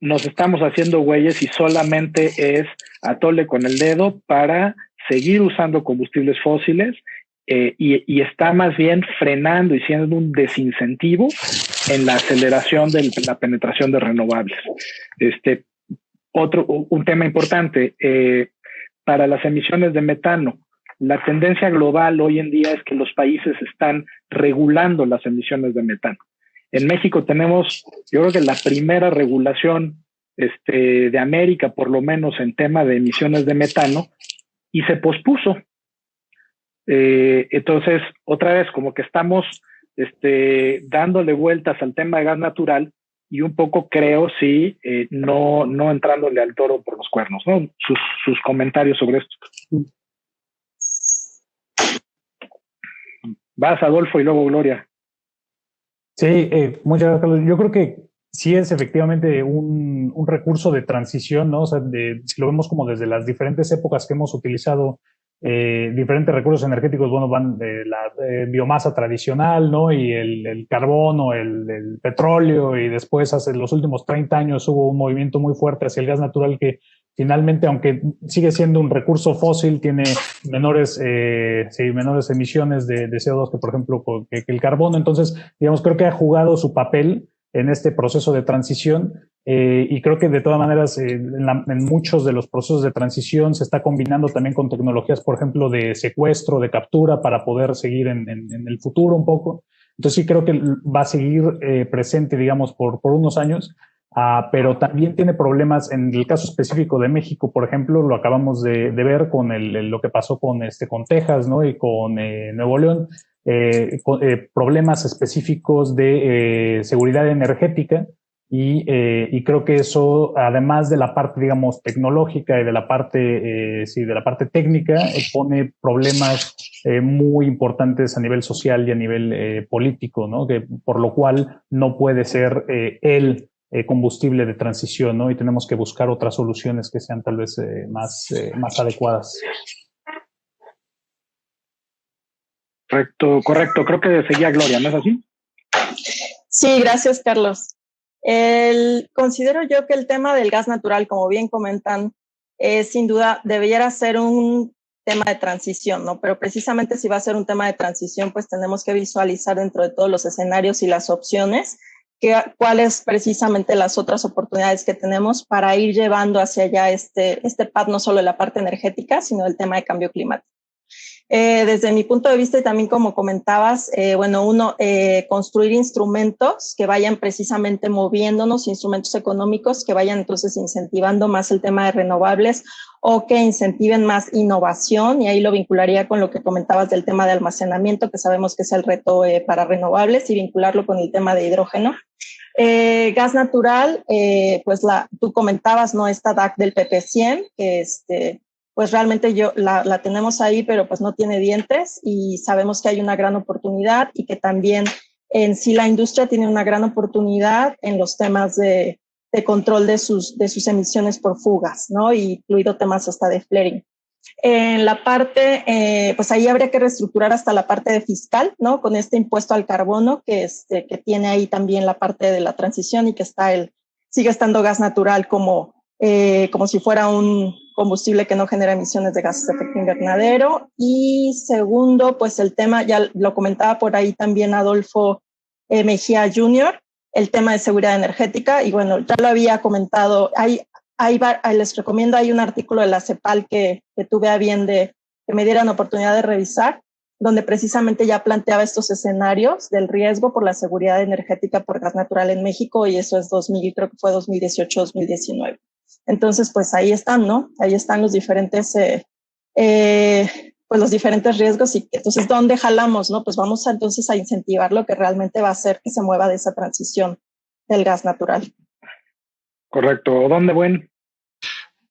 nos estamos haciendo güeyes y solamente es atole con el dedo para seguir usando combustibles fósiles y está más bien frenando y siendo un desincentivo en la aceleración de la penetración de renovables. Un tema importante, para las emisiones de metano, la tendencia global hoy en día es que los países están regulando las emisiones de metano. En México tenemos, yo creo que la primera regulación de América, por lo menos en tema de emisiones de metano, y se pospuso. Entonces, otra vez, como que estamos dándole vueltas al tema de gas natural y un poco creo, sí, no entrándole al toro por los cuernos, ¿no? Sus comentarios sobre esto. Vas, Adolfo, y luego Gloria. Sí, muchas gracias, Carlos. Yo creo que sí es efectivamente un recurso de transición, ¿no? O sea, si lo vemos como desde las diferentes épocas que hemos utilizado diferentes recursos energéticos, bueno, van de la biomasa tradicional, ¿no? Y el carbón o el petróleo, y después hace los últimos 30 años hubo un movimiento muy fuerte hacia el gas natural que finalmente, aunque sigue siendo un recurso fósil, tiene menores emisiones de CO2 que, por ejemplo, que el carbono. Entonces, digamos, creo que ha jugado su papel en este proceso de transición y creo que de todas maneras en muchos de los procesos de transición se está combinando también con tecnologías, por ejemplo, de secuestro, de captura, para poder seguir en el futuro un poco. Entonces sí creo que va a seguir presente, digamos, por unos años. Pero también tiene problemas en el caso específico de México, por ejemplo, lo acabamos de ver con lo que pasó con Texas, ¿no? Y con Nuevo León, problemas específicos de seguridad energética y creo que eso, además de la parte, digamos, tecnológica y de la parte técnica, pone problemas muy importantes a nivel social y a nivel político, ¿no? Por lo cual no puede ser combustible de transición, ¿no? Y tenemos que buscar otras soluciones que sean tal vez más adecuadas. Correcto. Creo que seguía Gloria, ¿no es así? Sí, gracias, Carlos. Considero yo que el tema del gas natural, como bien comentan, sin duda debería ser un tema de transición, ¿no? Pero precisamente si va a ser un tema de transición, pues tenemos que visualizar dentro de todos los escenarios y las opciones cuáles precisamente las otras oportunidades que tenemos para ir llevando hacia allá este path, no solo de la parte energética, sino el tema de cambio climático. Desde mi punto de vista, y también como comentabas, construir instrumentos que vayan precisamente moviéndonos, instrumentos económicos que vayan entonces incentivando más el tema de renovables o que incentiven más innovación, y ahí lo vincularía con lo que comentabas del tema de almacenamiento, que sabemos que es el reto para renovables, y vincularlo con el tema de hidrógeno. Gas natural, tú comentabas, ¿no? Esta DAC del PP100, que pues realmente la tenemos ahí, pero pues no tiene dientes, y sabemos que hay una gran oportunidad y que también en sí la industria tiene una gran oportunidad en los temas de control de sus emisiones por fugas, ¿no? Y incluido temas hasta de flaring. En la parte, pues ahí habría que reestructurar hasta la parte de fiscal, ¿no? Con este impuesto al carbono que tiene ahí también la parte de la transición y que sigue estando gas natural como si fuera un combustible que no genera emisiones de gases de efecto invernadero. Y segundo, pues el tema, ya lo comentaba por ahí también Adolfo Mejía Jr., el tema de seguridad energética. Y bueno, ya lo había comentado, les recomiendo, hay un artículo de la CEPAL que tuve a bien que me dieran oportunidad de revisar, donde precisamente ya planteaba estos escenarios del riesgo por la seguridad energética por gas natural en México, y eso es creo que fue 2018-2019. Entonces, pues ahí están, ¿no? Ahí están los diferentes, pues los diferentes riesgos, y entonces, ¿dónde jalamos, no? Pues vamos entonces a incentivar lo que realmente va a hacer que se mueva de esa transición del gas natural. Correcto. ¿Dónde,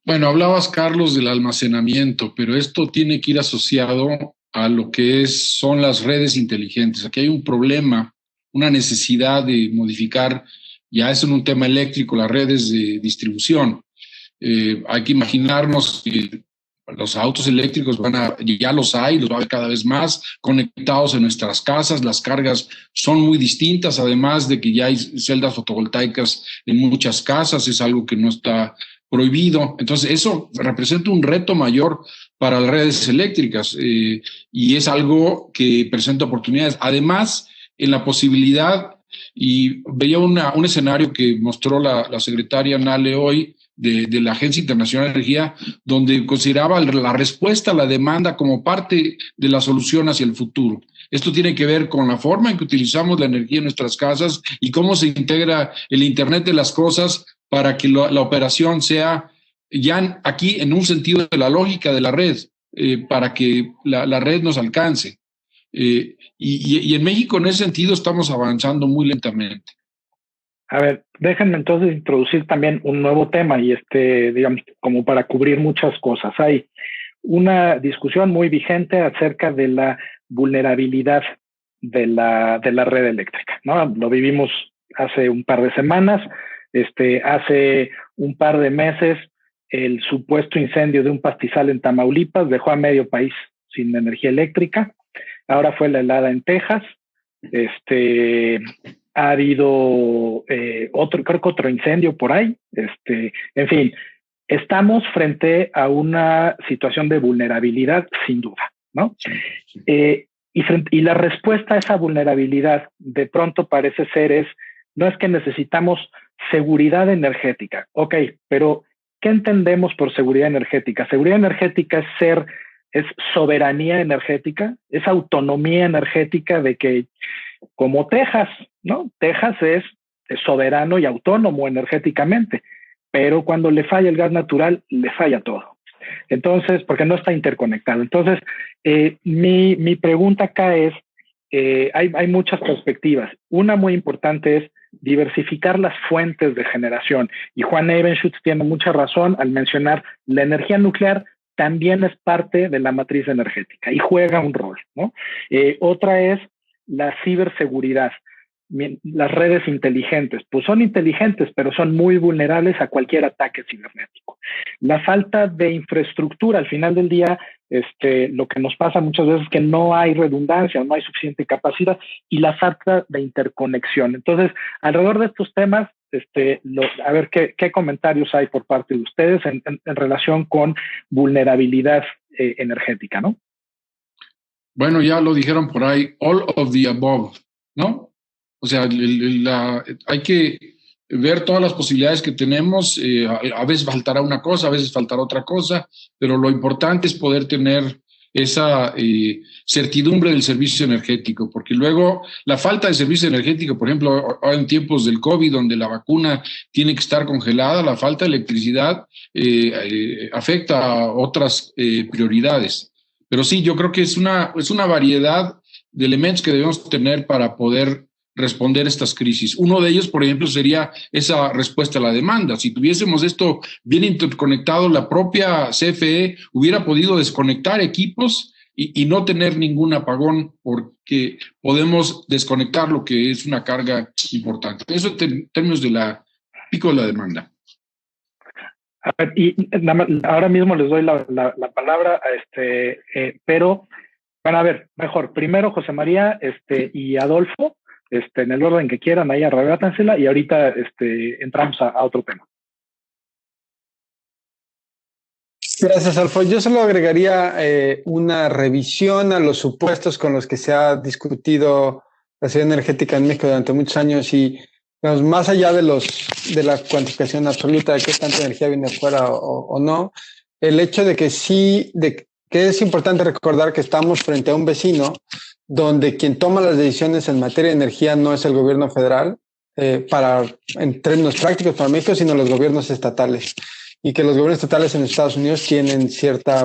Bueno, hablabas, Carlos, del almacenamiento, pero esto tiene que ir asociado a lo que son las redes inteligentes. Aquí hay un problema, una necesidad de modificar, ya es en un tema eléctrico, las redes de distribución. Hay que imaginarnos que los autos eléctricos ya los hay, los va a haber cada vez más conectados en nuestras casas. Las cargas son muy distintas, además de que ya hay celdas fotovoltaicas en muchas casas, es algo que no está prohibido. Entonces, eso representa un reto mayor para las redes eléctricas y es algo que presenta oportunidades. Además, en la posibilidad, y veía un escenario que mostró la secretaria Nale hoy, de la Agencia Internacional de Energía, donde consideraba la respuesta a la demanda como parte de la solución hacia el futuro. Esto tiene que ver con la forma en que utilizamos la energía en nuestras casas y cómo se integra el Internet de las cosas para que la operación sea ya aquí en un sentido de la lógica de la red, para que la red nos alcance. Y en México, en ese sentido, estamos avanzando muy lentamente. A ver, déjenme entonces introducir también un nuevo tema y digamos, como para cubrir muchas cosas. Hay una discusión muy vigente acerca de la vulnerabilidad de la red eléctrica, ¿no? Lo vivimos hace un par de semanas, hace un par de meses el supuesto incendio de un pastizal en Tamaulipas dejó a medio país sin energía eléctrica. Ahora fue la helada en Texas. Ha habido creo que otro incendio por ahí. En fin, estamos frente a una situación de vulnerabilidad, sin duda, ¿no? Y la respuesta a esa vulnerabilidad de pronto parece ser no es que necesitamos seguridad energética. Ok, pero ¿qué entendemos por seguridad energética? Seguridad energética es soberanía energética, es autonomía energética, de que como Texas, ¿no? Texas es soberano y autónomo energéticamente, pero cuando le falla el gas natural, le falla todo. Entonces, porque no está interconectado. Entonces, mi pregunta acá es, hay muchas perspectivas. Una muy importante es diversificar las fuentes de generación. Y Juan Evenschutz tiene mucha razón al mencionar la energía nuclear también es parte de la matriz energética y juega un rol, ¿no? Otra es la ciberseguridad. Las redes inteligentes, pues son inteligentes, pero son muy vulnerables a cualquier ataque cibernético. La falta de infraestructura, al final del día, lo que nos pasa muchas veces es que no hay redundancia, no hay suficiente capacidad, y la falta de interconexión. Entonces, alrededor de estos temas, a ver qué comentarios hay por parte de ustedes en relación con vulnerabilidad energética, ¿no? Bueno, ya lo dijeron por ahí, all of the above, ¿no? O sea, hay que ver todas las posibilidades que tenemos. A veces faltará una cosa, a veces faltará otra cosa, pero lo importante es poder tener esa certidumbre del servicio energético, porque luego la falta de servicio energético, por ejemplo, en tiempos del COVID, donde la vacuna tiene que estar congelada, la falta de electricidad afecta a otras prioridades. Pero sí, yo creo que es una variedad de elementos que debemos tener para poder responder estas crisis. Uno de ellos, por ejemplo, sería esa respuesta a la demanda. Si tuviésemos esto bien interconectado, la propia CFE hubiera podido desconectar equipos y no tener ningún apagón, porque podemos desconectar lo que es una carga importante. Eso en términos de la pico de la demanda. A ver, y ahora mismo les doy la palabra, pero van a ver, mejor, primero José María y Adolfo, en el orden que quieran, ahí arrebátansela, y ahorita entramos a otro tema. Gracias, Alfo. Yo solo agregaría una revisión a los supuestos con los que se ha discutido la seguridad energética en México durante muchos años y digamos, más allá de la cuantificación absoluta de qué tanta energía viene afuera o no, el hecho de que sí, que es importante recordar que estamos frente a un vecino donde quien toma las decisiones en materia de energía no es el gobierno federal, en términos prácticos para México, sino los gobiernos estatales. Y que los gobiernos estatales en Estados Unidos tienen cierta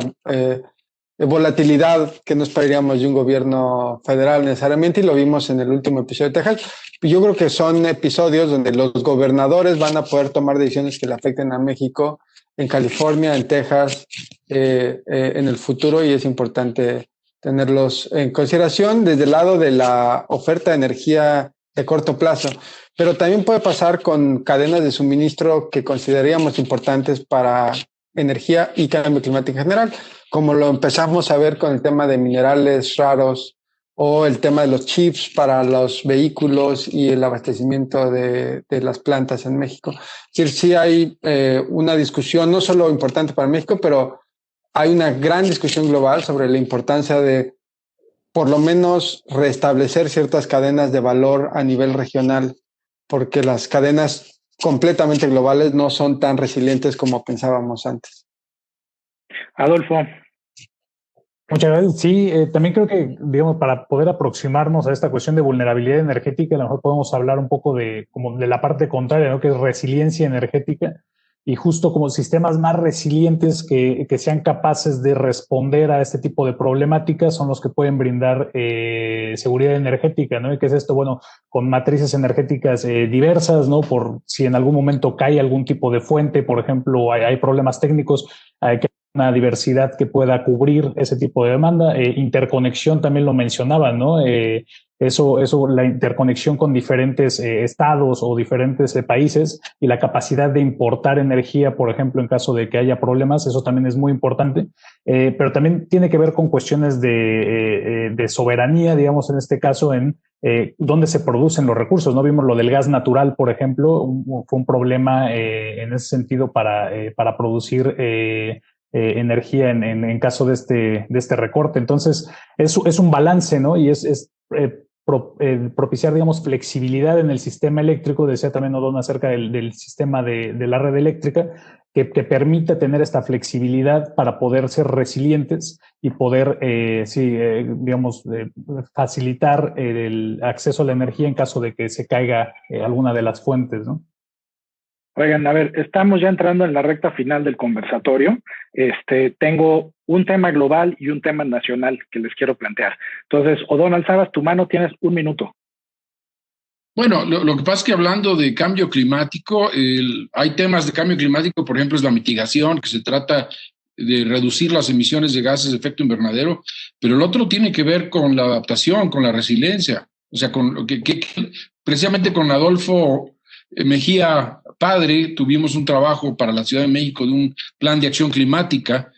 volatilidad que no esperaríamos de un gobierno federal necesariamente, y lo vimos en el último episodio de Texas. Yo creo que son episodios donde los gobernadores van a poder tomar decisiones que le afecten a México, en California, en Texas, en el futuro, y es importante tenerlos en consideración desde el lado de la oferta de energía de corto plazo. Pero también puede pasar con cadenas de suministro que consideraríamos importantes para energía y cambio climático en general, como lo empezamos a ver con el tema de minerales raros o el tema de los chips para los vehículos y el abastecimiento de las plantas en México. Es decir, sí hay una discusión no solo importante para México, pero hay una gran discusión global sobre la importancia de por lo menos restablecer ciertas cadenas de valor a nivel regional, porque las cadenas completamente globales no son tan resilientes como pensábamos antes. Adolfo. Muchas gracias. Sí, también creo que, digamos, para poder aproximarnos a esta cuestión de vulnerabilidad energética, a lo mejor podemos hablar un poco como de la parte contraria, ¿no? Que es resiliencia energética, y justo como sistemas más resilientes que sean capaces de responder a este tipo de problemáticas son los que pueden brindar seguridad energética, ¿no? ¿Y qué es esto? Bueno, con matrices energéticas diversas, ¿no? Por si en algún momento cae algún tipo de fuente, por ejemplo, hay problemas técnicos, hay que una diversidad que pueda cubrir ese tipo de demanda. Interconexión también lo mencionaban, ¿no? Eso, la interconexión con diferentes estados o diferentes países y la capacidad de importar energía, por ejemplo, en caso de que haya problemas, eso también es muy importante. Pero también tiene que ver con cuestiones de soberanía, digamos, en este caso, en dónde se producen los recursos. No vimos lo del gas natural, por ejemplo, fue un problema en ese sentido para producir energía en caso de este recorte. Entonces, es un balance, ¿no? Y es propiciar, digamos, flexibilidad en el sistema eléctrico. Decía también Odón acerca del sistema de la red eléctrica, que permite tener esta flexibilidad para poder ser resilientes y poder, facilitar el acceso a la energía en caso de que se caiga alguna de las fuentes, ¿no? Oigan, a ver, estamos ya entrando en la recta final del conversatorio. Tengo un tema global y un tema nacional que les quiero plantear. Entonces, Odón Alzabas, tu mano, tienes 1 minuto. Bueno, lo que pasa es que hablando de cambio climático, hay temas de cambio climático, por ejemplo, es la mitigación, que se trata de reducir las emisiones de gases de efecto invernadero, pero el otro tiene que ver con la adaptación, con la resiliencia. O sea, precisamente con Adolfo Mejía Padre tuvimos un trabajo para la Ciudad de México de un plan de acción climática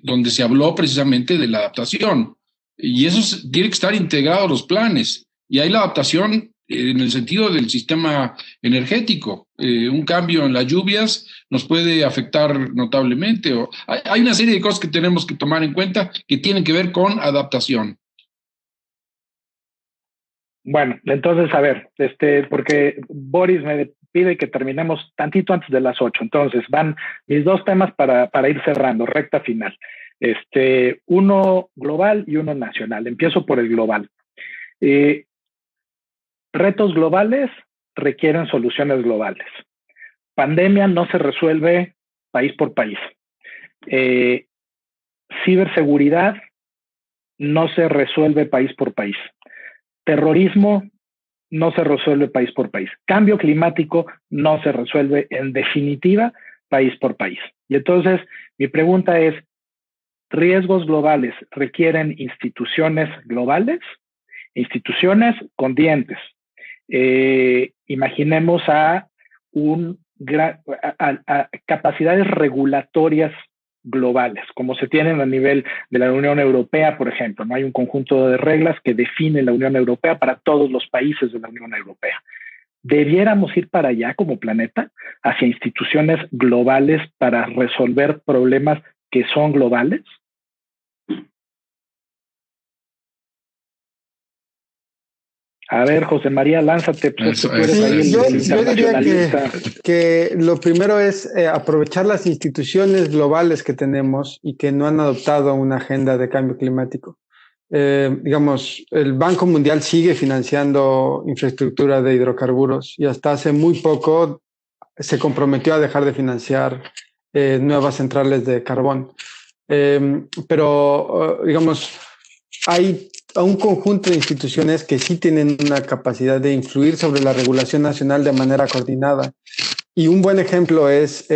donde se habló precisamente de la adaptación, y eso tiene que estar integrado a los planes, y hay la adaptación en el sentido del sistema energético. Un cambio en las lluvias nos puede afectar notablemente. Hay una serie de cosas que tenemos que tomar en cuenta que tienen que ver con adaptación. Bueno, entonces, a ver, porque Boris me pide que terminemos tantito antes de las 8. Entonces, van mis 2 temas para ir cerrando, recta final. Uno global y uno nacional. Empiezo por el global. Retos globales requieren soluciones globales. Pandemia no se resuelve país por país. Ciberseguridad no se resuelve país por país. Terrorismo no se resuelve país por país. Cambio climático no se resuelve, en definitiva, país por país. Y entonces, mi pregunta es, ¿riesgos globales requieren instituciones globales? Instituciones con dientes. Imaginemos a un a capacidades regulatorias globales, como se tienen a nivel de la Unión Europea, por ejemplo. No hay un conjunto de reglas que define la Unión Europea para todos los países de la Unión Europea. ¿Debiéramos ir para allá como planeta, hacia instituciones globales para resolver problemas que son globales? A ver, José María, lánzate. Pues, yo diría que lo primero es aprovechar las instituciones globales que tenemos y que no han adoptado una agenda de cambio climático. Digamos, el Banco Mundial sigue financiando infraestructura de hidrocarburos y hasta hace muy poco se comprometió a dejar de financiar nuevas centrales de carbón. Pero, digamos, hay un conjunto de instituciones que sí tienen una capacidad de influir sobre la regulación nacional de manera coordinada. Y un buen ejemplo es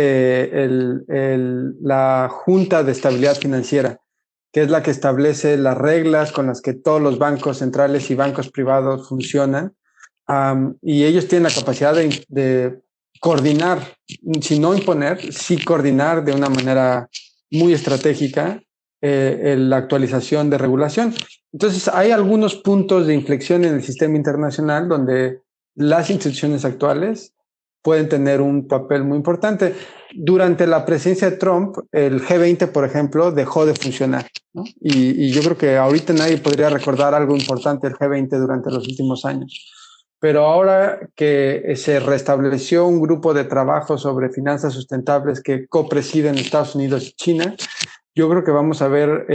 la Junta de Estabilidad Financiera, que es la que establece las reglas con las que todos los bancos centrales y bancos privados funcionan. Y ellos tienen la capacidad de coordinar, si no imponer, sí coordinar de una manera muy estratégica la actualización de regulación. Entonces, hay algunos puntos de inflexión en el sistema internacional donde las instituciones actuales pueden tener un papel muy importante. Durante la presidencia de Trump, el G20, por ejemplo, dejó de funcionar, ¿no? Y yo creo que ahorita nadie podría recordar algo importante del G20 durante los últimos años. Pero ahora que se restableció un grupo de trabajo sobre finanzas sustentables que copresiden Estados Unidos y China, yo creo que vamos a ver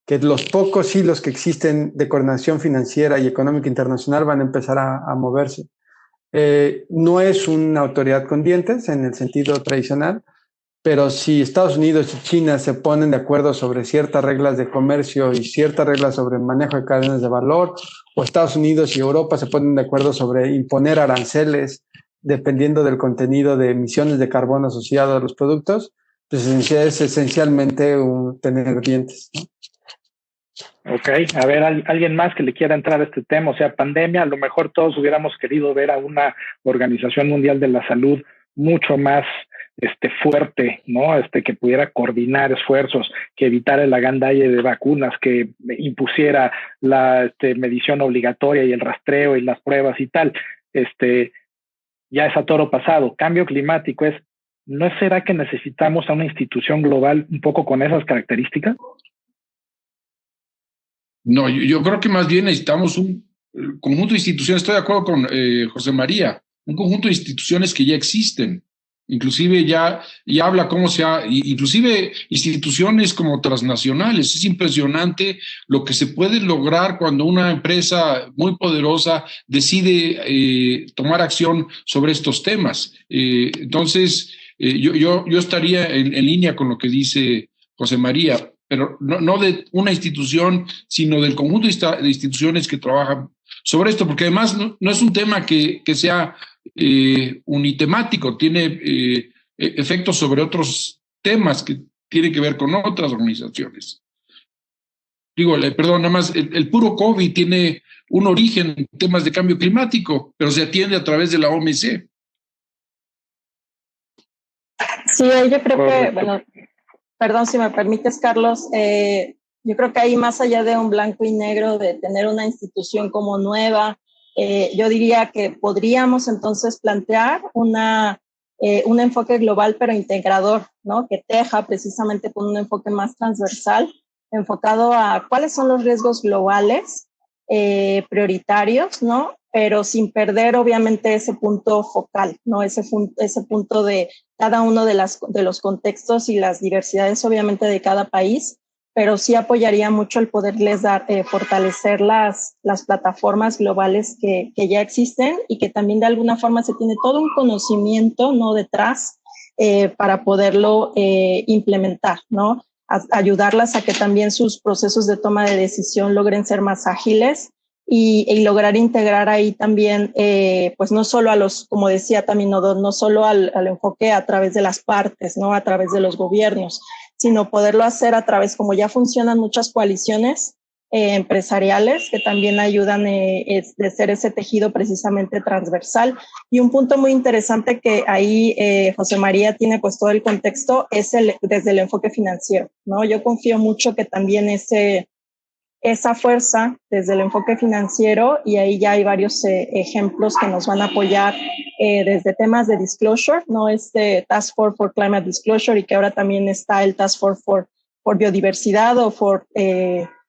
que los pocos hilos que existen de coordinación financiera y económica internacional van a empezar a moverse. No es una autoridad con dientes en el sentido tradicional, pero si Estados Unidos y China se ponen de acuerdo sobre ciertas reglas de comercio y ciertas reglas sobre el manejo de cadenas de valor, o Estados Unidos y Europa se ponen de acuerdo sobre imponer aranceles dependiendo del contenido de emisiones de carbono asociado a los productos, pues es esencialmente tener dientes, ¿no? Ok, a ver, alguien más que le quiera entrar a este tema, o sea, pandemia, a lo mejor todos hubiéramos querido ver a una Organización Mundial de la Salud mucho más fuerte, ¿no? Que pudiera coordinar esfuerzos, que evitara el agandalle de vacunas, que impusiera la medición obligatoria y el rastreo y las pruebas y tal. Ya es a toro pasado. Cambio climático ¿no será que necesitamos a una institución global un poco con esas características? No, yo creo que más bien necesitamos un conjunto de instituciones. Estoy de acuerdo con José María, un conjunto de instituciones que ya existen. Inclusive ya habla cómo inclusive instituciones como transnacionales. Es impresionante lo que se puede lograr cuando una empresa muy poderosa decide tomar acción sobre estos temas. Entonces, yo estaría en línea con lo que dice José María, pero no de una institución, sino del conjunto de instituciones que trabajan sobre esto, porque además no es un tema que sea unitemático, tiene efectos sobre otros temas que tienen que ver con otras organizaciones. Perdón, nada más, el puro COVID tiene un origen en temas de cambio climático, pero se atiende a través de la OMC. Sí, yo creo que, bueno, perdón si me permites, Carlos, yo creo que ahí más allá de un blanco y negro, de tener una institución como nueva, yo diría que podríamos entonces plantear un enfoque global pero integrador, ¿no? Que teja precisamente con un enfoque más transversal, enfocado a cuáles son los riesgos globales prioritarios, ¿no? Pero sin perder obviamente ese punto focal, ¿no? Ese punto de cada uno de los contextos y las diversidades obviamente de cada país, pero sí apoyaría mucho el poderles fortalecer las plataformas globales que ya existen y que también de alguna forma se tiene todo un conocimiento, ¿no? Detrás para poderlo implementar, ¿no? Ayudarlas a que también sus procesos de toma de decisión logren ser más ágiles y lograr integrar ahí también, pues no solo a los, como decía también, no solo al enfoque a través de las partes, ¿no? A través de los gobiernos, sino poderlo hacer a través, como ya funcionan muchas coaliciones, empresariales que también ayudan de ser ese tejido precisamente transversal. Y un punto muy interesante que ahí José María tiene pues todo el contexto es desde el enfoque financiero, ¿no? Yo confío mucho que también esa fuerza desde el enfoque financiero, y ahí ya hay varios ejemplos que nos van a apoyar desde temas de disclosure, ¿no? Task Force for Climate Disclosure, y que ahora también está el Task Force for Biodiversidad o for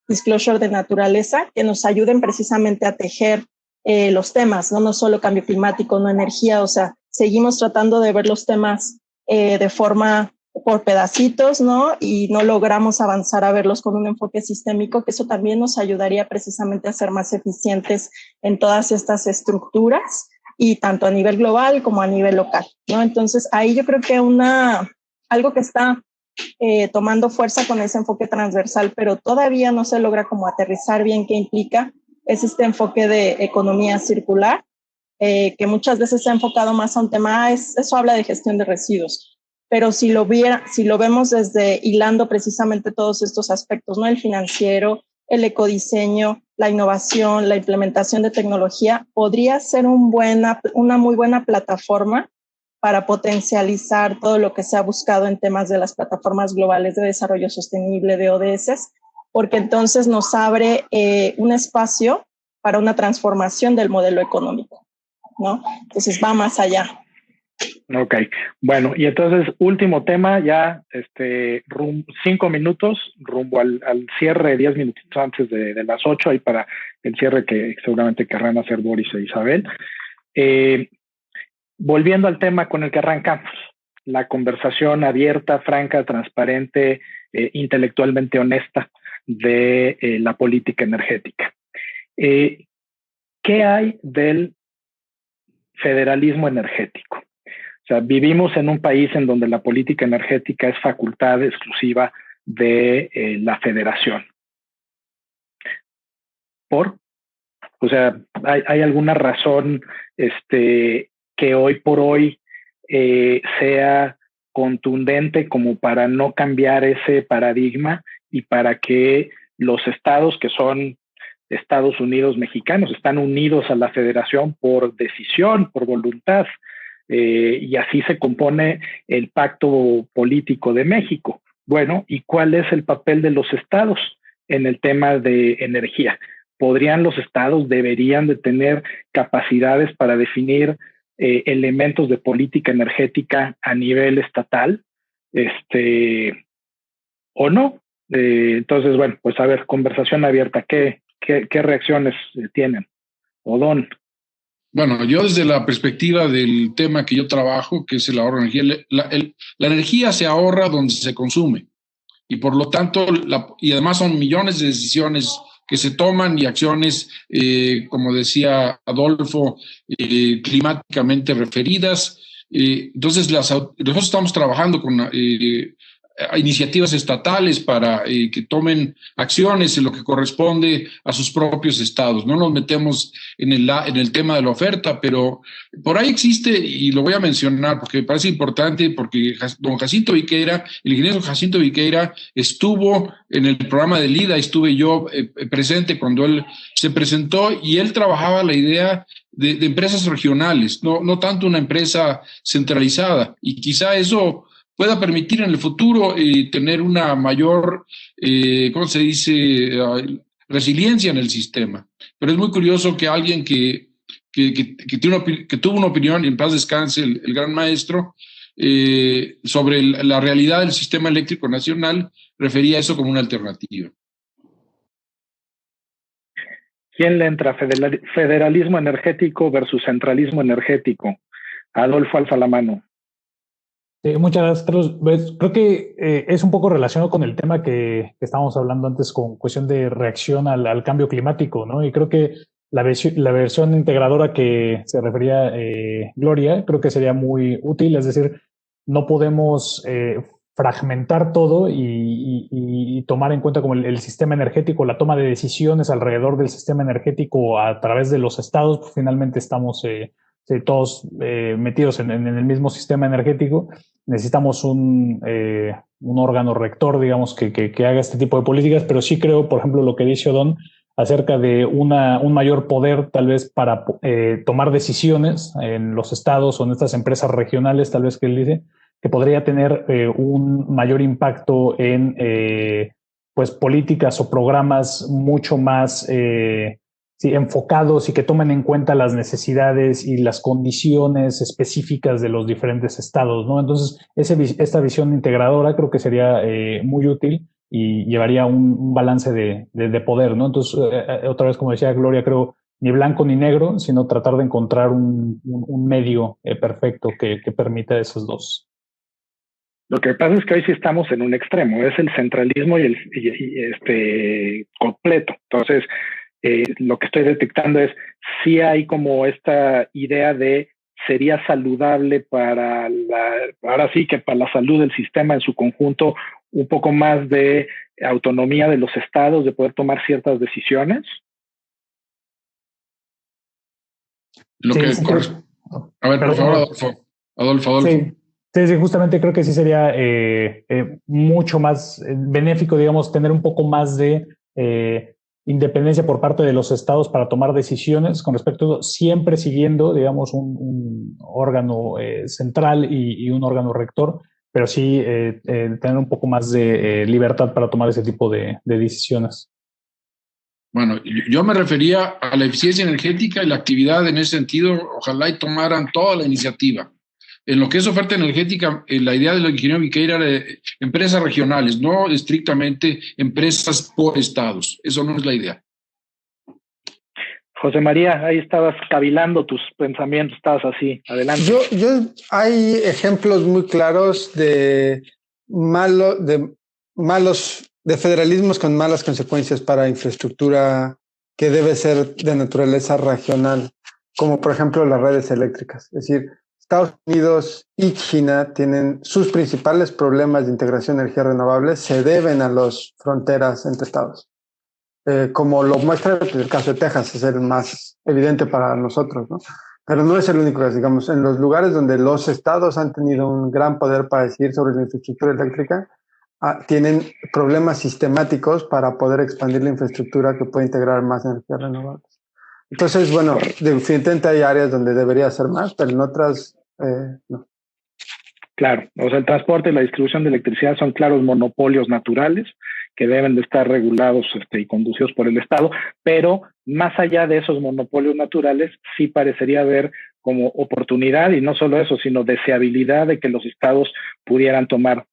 Disclosure de Naturaleza, que nos ayuden precisamente a tejer los temas, ¿no? No solo cambio climático, no energía, o sea, seguimos tratando de ver los temas de forma por pedacitos, ¿no? Y no logramos avanzar a verlos con un enfoque sistémico, que eso también nos ayudaría precisamente a ser más eficientes en todas estas estructuras, y tanto a nivel global como a nivel local, ¿no? Entonces, ahí yo creo que algo que está tomando fuerza con ese enfoque transversal, pero todavía no se logra como aterrizar bien qué implica, es este enfoque de economía circular, que muchas veces se ha enfocado más a un tema, eso habla de gestión de residuos, pero si lo vemos desde hilando precisamente todos estos aspectos, ¿no? El financiero, el ecodiseño, la innovación, la implementación de tecnología, podría ser una muy buena plataforma para potencializar todo lo que se ha buscado en temas de las plataformas globales de desarrollo sostenible, de ODS, porque entonces nos abre un espacio para una transformación del modelo económico, ¿no? Entonces va más allá. Ok, bueno, y entonces último tema, ya 5 minutos rumbo al cierre, 10 minutitos antes de las 8, ahí para el cierre que seguramente querrán hacer Boris e Isabel. Volviendo al tema con el que arrancamos, la conversación abierta, franca, transparente, intelectualmente honesta de la política energética. ¿Qué hay del federalismo energético? O sea, vivimos en un país en donde la política energética es facultad exclusiva de la federación. O sea, ¿hay alguna razón que hoy por hoy sea contundente como para no cambiar ese paradigma y para que los estados que son Estados Unidos mexicanos están unidos a la federación por decisión, por voluntad? Y así se compone el pacto político de México. Bueno, ¿y cuál es el papel de los estados en el tema de energía? ¿Podrían los estados, deberían de tener capacidades para definir elementos de política energética a nivel estatal? ¿O no? Entonces, bueno, pues a ver, conversación abierta. ¿Qué reacciones tienen? ¿O don? Bueno, yo desde la perspectiva del tema que yo trabajo, que es el ahorro de energía, la energía se ahorra donde se consume, y por lo tanto, y además son millones de decisiones que se toman y acciones, como decía Adolfo, climáticamente referidas. Entonces, nosotros estamos trabajando con iniciativas estatales para que tomen acciones en lo que corresponde a sus propios estados. No nos metemos en el tema de la oferta, pero por ahí existe, y lo voy a mencionar porque me parece importante, porque don Jacinto Viqueira, el ingeniero Jacinto Viqueira, estuvo en el programa de LIDA, estuve yo presente cuando él se presentó, y él trabajaba la idea de empresas regionales, no tanto una empresa centralizada, y quizá eso pueda permitir en el futuro tener una mayor, ¿cómo se dice?, resiliencia en el sistema. Pero es muy curioso que alguien que tuvo una opinión, y en paz descanse el gran maestro, sobre la realidad del sistema eléctrico nacional, refería a eso como una alternativa. ¿Quién le entra? Federalismo energético versus centralismo energético. Adolfo, alza la mano. Muchas gracias, Carlos. Creo que es un poco relacionado con el tema que estábamos hablando antes, con cuestión de reacción al cambio climático, ¿no? Y creo que la versión integradora que se refería Gloria, creo que sería muy útil. Es decir, no podemos fragmentar todo y tomar en cuenta como el sistema energético, la toma de decisiones alrededor del sistema energético a través de los estados. Pues finalmente estamos todos metidos en el mismo sistema energético. Necesitamos un órgano rector, digamos, que haga este tipo de políticas, pero sí creo, por ejemplo, lo que dice Odón acerca de un mayor poder tal vez para tomar decisiones en los estados o en estas empresas regionales, tal vez que él dice, que podría tener un mayor impacto en pues políticas o programas mucho más enfocados y que tomen en cuenta las necesidades y las condiciones específicas de los diferentes estados, ¿no? Entonces, esta visión integradora creo que sería muy útil y llevaría un balance de poder, ¿no? Entonces, otra vez, como decía Gloria, creo ni blanco ni negro, sino tratar de encontrar un medio perfecto que permita esos dos. Lo que pasa es que hoy sí estamos en un extremo, es el centralismo y completo. Entonces, lo que estoy detectando es si hay como esta idea de sería saludable ahora sí que para la salud del sistema en su conjunto, un poco más de autonomía de los estados, de poder tomar ciertas decisiones. A ver, por favor, Adolfo. Sí, justamente creo que sí sería mucho más benéfico, digamos, tener un poco más de independencia por parte de los estados para tomar decisiones con respecto a eso, siempre siguiendo, digamos, un órgano central y un órgano rector, pero sí tener un poco más de libertad para tomar ese tipo de decisiones. Bueno, yo me refería a la eficiencia energética y la actividad en ese sentido. Ojalá y tomaran toda la iniciativa. En lo que es oferta energética, la idea del ingeniero Viqueira era de empresas regionales, no estrictamente empresas por estados. Eso no es la idea. José María, ahí estabas cavilando tus pensamientos, estabas así, adelante. Hay ejemplos muy claros de federalismos con malas consecuencias para infraestructura que debe ser de naturaleza regional, como por ejemplo las redes eléctricas. Es decir, Estados Unidos y China tienen sus principales problemas de integración de energías renovables, se deben a las fronteras entre estados. Como lo muestra el caso de Texas, es el más evidente para nosotros, ¿no? Pero no es el único caso. Digamos, en los lugares donde los estados han tenido un gran poder para decidir sobre la infraestructura eléctrica, tienen problemas sistemáticos para poder expandir la infraestructura que puede integrar más energías renovables. Entonces, bueno, definitivamente hay áreas donde debería ser más, pero en otras no. Claro, o sea, el transporte y la distribución de electricidad son claros monopolios naturales que deben de estar regulados y conducidos por el Estado, pero más allá de esos monopolios naturales, sí parecería haber como oportunidad, y no solo eso, sino deseabilidad de que los estados pudieran tomar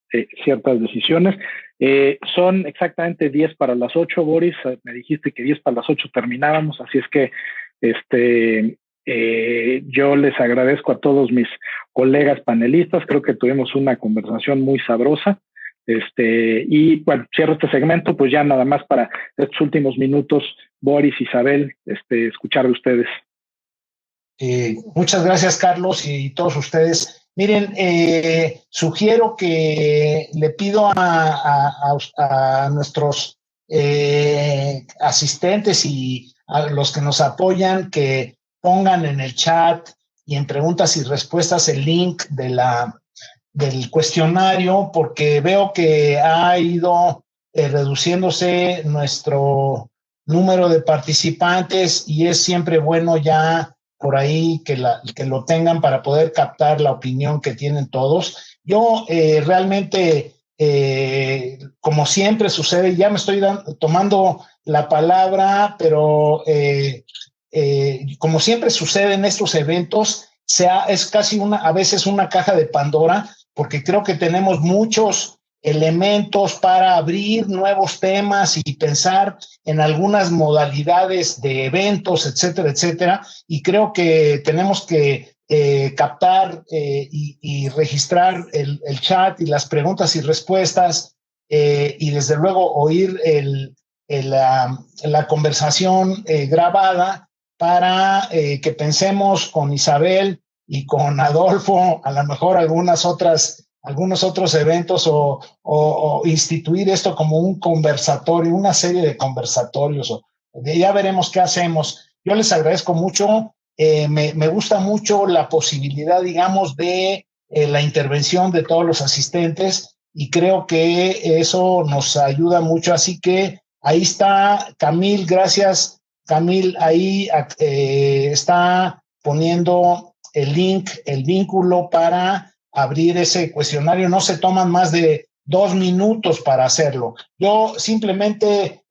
ciertas decisiones. Son exactamente 7:50, Boris, me dijiste que 7:50 terminábamos, así es que yo les agradezco a todos mis colegas panelistas, creo que tuvimos una conversación muy sabrosa. Y bueno, cierro este segmento, pues ya nada más para estos últimos minutos, Boris, Isabel, escuchar de ustedes. Muchas gracias, Carlos, y todos ustedes. Miren, sugiero que le pido a nuestros asistentes y a los que nos apoyan que pongan en el chat y en preguntas y respuestas el link del cuestionario, porque veo que ha ido reduciéndose nuestro número de participantes y es siempre bueno ya por ahí que lo tengan para poder captar la opinión que tienen todos. Yo realmente, como siempre sucede, ya me estoy tomando la palabra, pero como siempre sucede en estos eventos, es casi a veces una caja de Pandora, porque creo que tenemos muchos elementos para abrir nuevos temas y pensar en algunas modalidades de eventos, etcétera, etcétera. Y creo que tenemos que captar y registrar el chat y las preguntas y respuestas y desde luego oír la conversación grabada para que pensemos con Isabel y con Adolfo, a lo mejor algunos otros eventos o instituir esto como un conversatorio, una serie de conversatorios. Ya veremos qué hacemos. Yo les agradezco mucho me gusta mucho la posibilidad, digamos, de la intervención de todos los asistentes, y creo que eso nos ayuda mucho. Así que ahí está Camil, gracias Camil, ahí está poniendo el link, el vínculo para abrir ese cuestionario. No se toman más de 2 minutos para hacerlo. Yo simplemente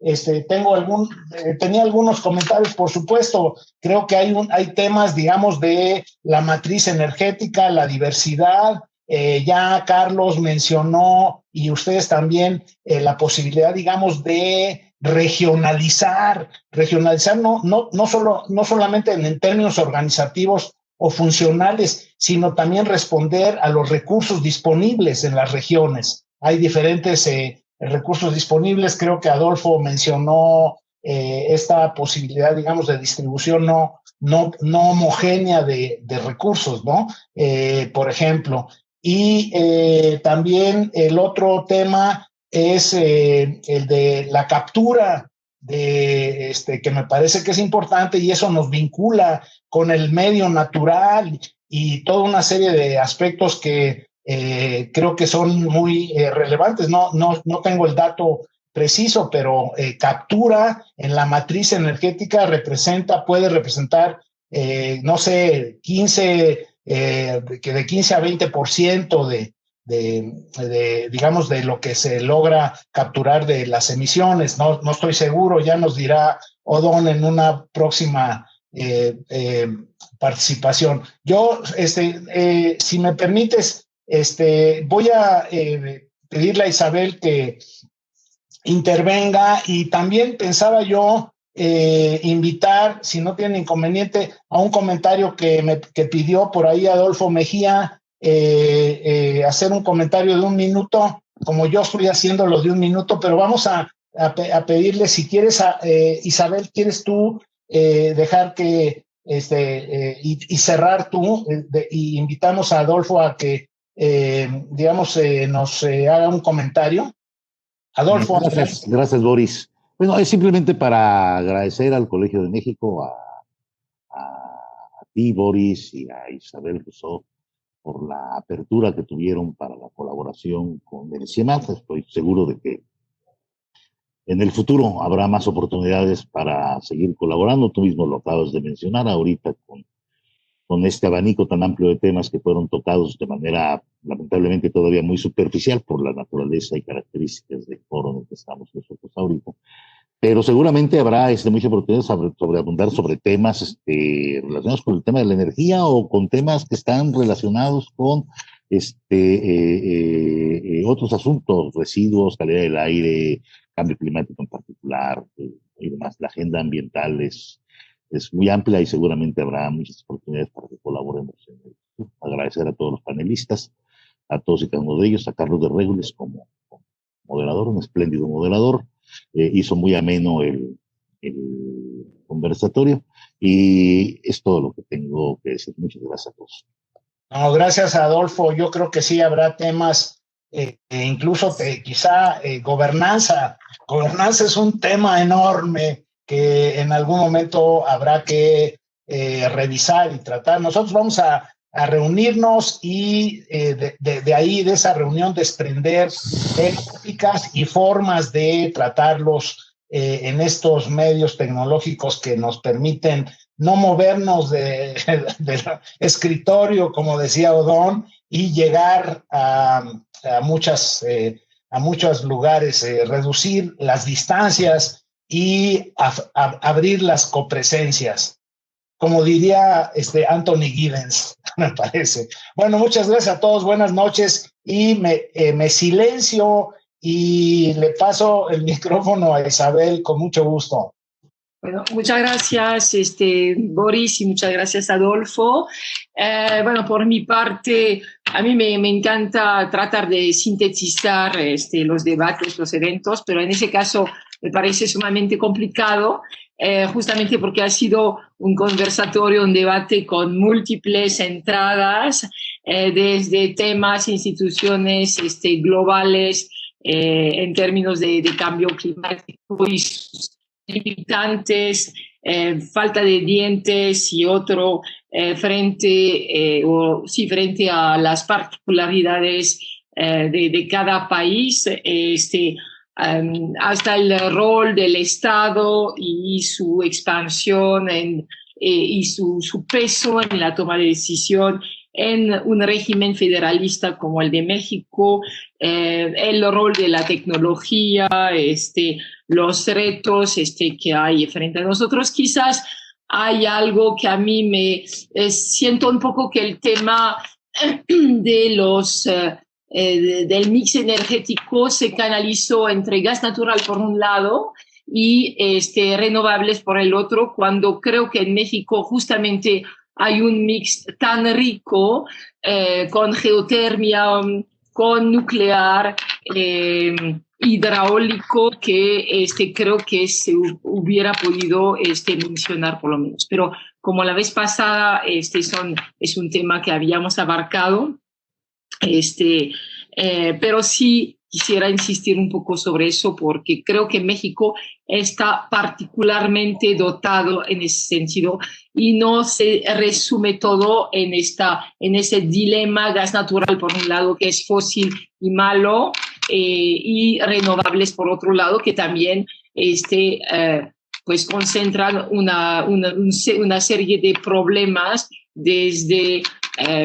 tenía algunos comentarios, por supuesto. Creo que hay temas, digamos, de la matriz energética, la diversidad. Ya Carlos mencionó, y ustedes también, la posibilidad, digamos, de regionalizar no solamente en términos organizativos o funcionales, sino también responder a los recursos disponibles en las regiones. Hay diferentes recursos disponibles. Creo que Adolfo mencionó esta posibilidad, digamos, de distribución no homogénea de recursos, ¿no? Por ejemplo. Y también el otro tema es el de la captura que me parece que es importante, y eso nos vincula con el medio natural y toda una serie de aspectos que creo que son muy relevantes. No tengo el dato preciso, pero captura en la matriz energética puede representar, no sé, 15 a 20% digamos, de lo que se logra capturar de las emisiones. No estoy seguro, ya nos dirá Odón en una próxima participación. Yo, si me permites, voy a pedirle a Isabel que intervenga, y también pensaba yo invitar, si no tiene inconveniente, a un comentario que pidió por ahí Adolfo Mejía, hacer un comentario de 1 minuto, como yo estoy haciendo lo de 1 minuto, pero vamos a pedirle, si quieres, Isabel, ¿quieres tú dejar que y cerrar tú, y invitamos a Adolfo a que digamos nos haga un comentario? Adolfo. Gracias, Boris. Bueno, es simplemente para agradecer al Colegio de México, a ti, Boris, y a Isabel Rousseau, por la apertura que tuvieron para la colaboración con el CIEMAT. Estoy seguro de que en el futuro habrá más oportunidades para seguir colaborando. Tú mismo lo acabas de mencionar ahorita con este abanico tan amplio de temas que fueron tocados de manera lamentablemente todavía muy superficial por la naturaleza y características del foro en el que estamos nosotros ahorita. Pero seguramente habrá mucha oportunidad sobre abundar sobre temas relacionados con el tema de la energía, o con temas que están relacionados con otros asuntos, residuos, calidad del aire, cambio climático en particular, y demás. La agenda ambiental es muy amplia, y seguramente habrá muchas oportunidades para que colaboremos en ello. Agradecer a todos los panelistas, a todos y cada uno de ellos, a Carlos de Regules como moderador, un espléndido moderador. Hizo muy ameno el conversatorio, y es todo lo que tengo que decir. Muchas gracias a todos. No, gracias, Adolfo. Yo creo que sí habrá temas, incluso quizá gobernanza. Gobernanza es un tema enorme que en algún momento habrá que revisar y tratar. Nosotros vamos a reunirnos, y de ahí, de esa reunión, desprender técnicas y formas de tratarlos en estos medios tecnológicos que nos permiten no movernos del escritorio, como decía Odón, y llegar a muchos lugares, reducir las distancias y abrir las copresencias, como diría Anthony Giddens, me parece. Bueno, muchas gracias a todos, buenas noches, y me silencio y le paso el micrófono a Isabel con mucho gusto. Bueno, muchas gracias, Boris, y muchas gracias, Adolfo. Bueno, por mi parte, a mí me encanta tratar de sintetizar los debates, los eventos, pero en ese caso me parece sumamente complicado, justamente porque ha sido un conversatorio, un debate con múltiples entradas, desde temas, instituciones globales en términos de cambio climático y sus limitantes, falta de dientes y otro frente a las particularidades de cada país, hasta el rol del Estado y su expansión y su peso en la toma de decisión en un régimen federalista como el de México, el rol de la tecnología, los retos que hay frente a nosotros. Quizás hay algo que a mí me siento un poco que el tema de del mix energético se canalizó entre gas natural por un lado y renovables por el otro, cuando creo que en México justamente hay un mix tan rico con geotermia, con nuclear, hidráulico, que creo que se hubiera podido mencionar por lo menos. Pero como la vez pasada es un tema que habíamos abarcado, pero sí quisiera insistir un poco sobre eso, porque creo que México está particularmente dotado en ese sentido y no se resume todo en ese dilema gas natural por un lado, que es fósil y malo, y renovables por otro lado, que también pues concentran una serie de problemas, desde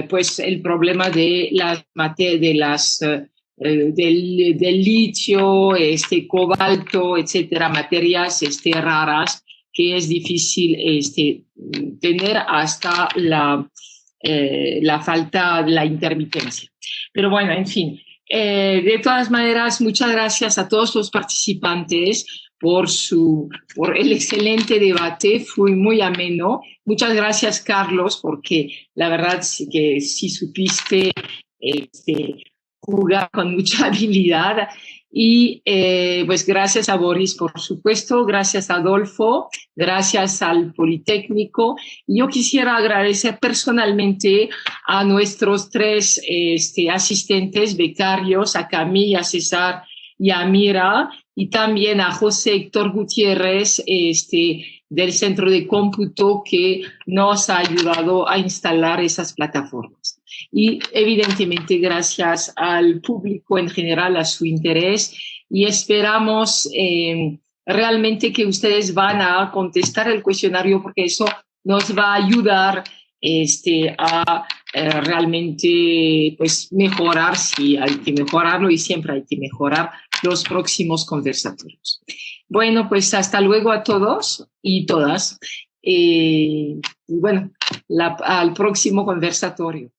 pues el problema de del litio, cobalto, etcétera, materias raras, que es difícil tener hasta la falta, la intermitencia. Pero bueno, en fin, de todas maneras, muchas gracias a todos los participantes por el excelente debate, fue muy ameno. Muchas gracias, Carlos, porque la verdad que sí supiste jugar con mucha habilidad. Y pues gracias a Boris, por supuesto, gracias a Adolfo, gracias al Politécnico. Yo quisiera agradecer personalmente a nuestros 3 asistentes becarios, a Camille, a César y a Mira, y también a José Héctor Gutiérrez del Centro de Cómputo, que nos ha ayudado a instalar esas plataformas. Y evidentemente gracias al público en general, a su interés, y esperamos realmente que ustedes van a contestar el cuestionario, porque eso nos va a ayudar a realmente pues mejorar, si hay que mejorarlo, y siempre hay que mejorar los próximos conversatorios. Bueno, pues hasta luego a todos y todas. Y bueno, al próximo conversatorio.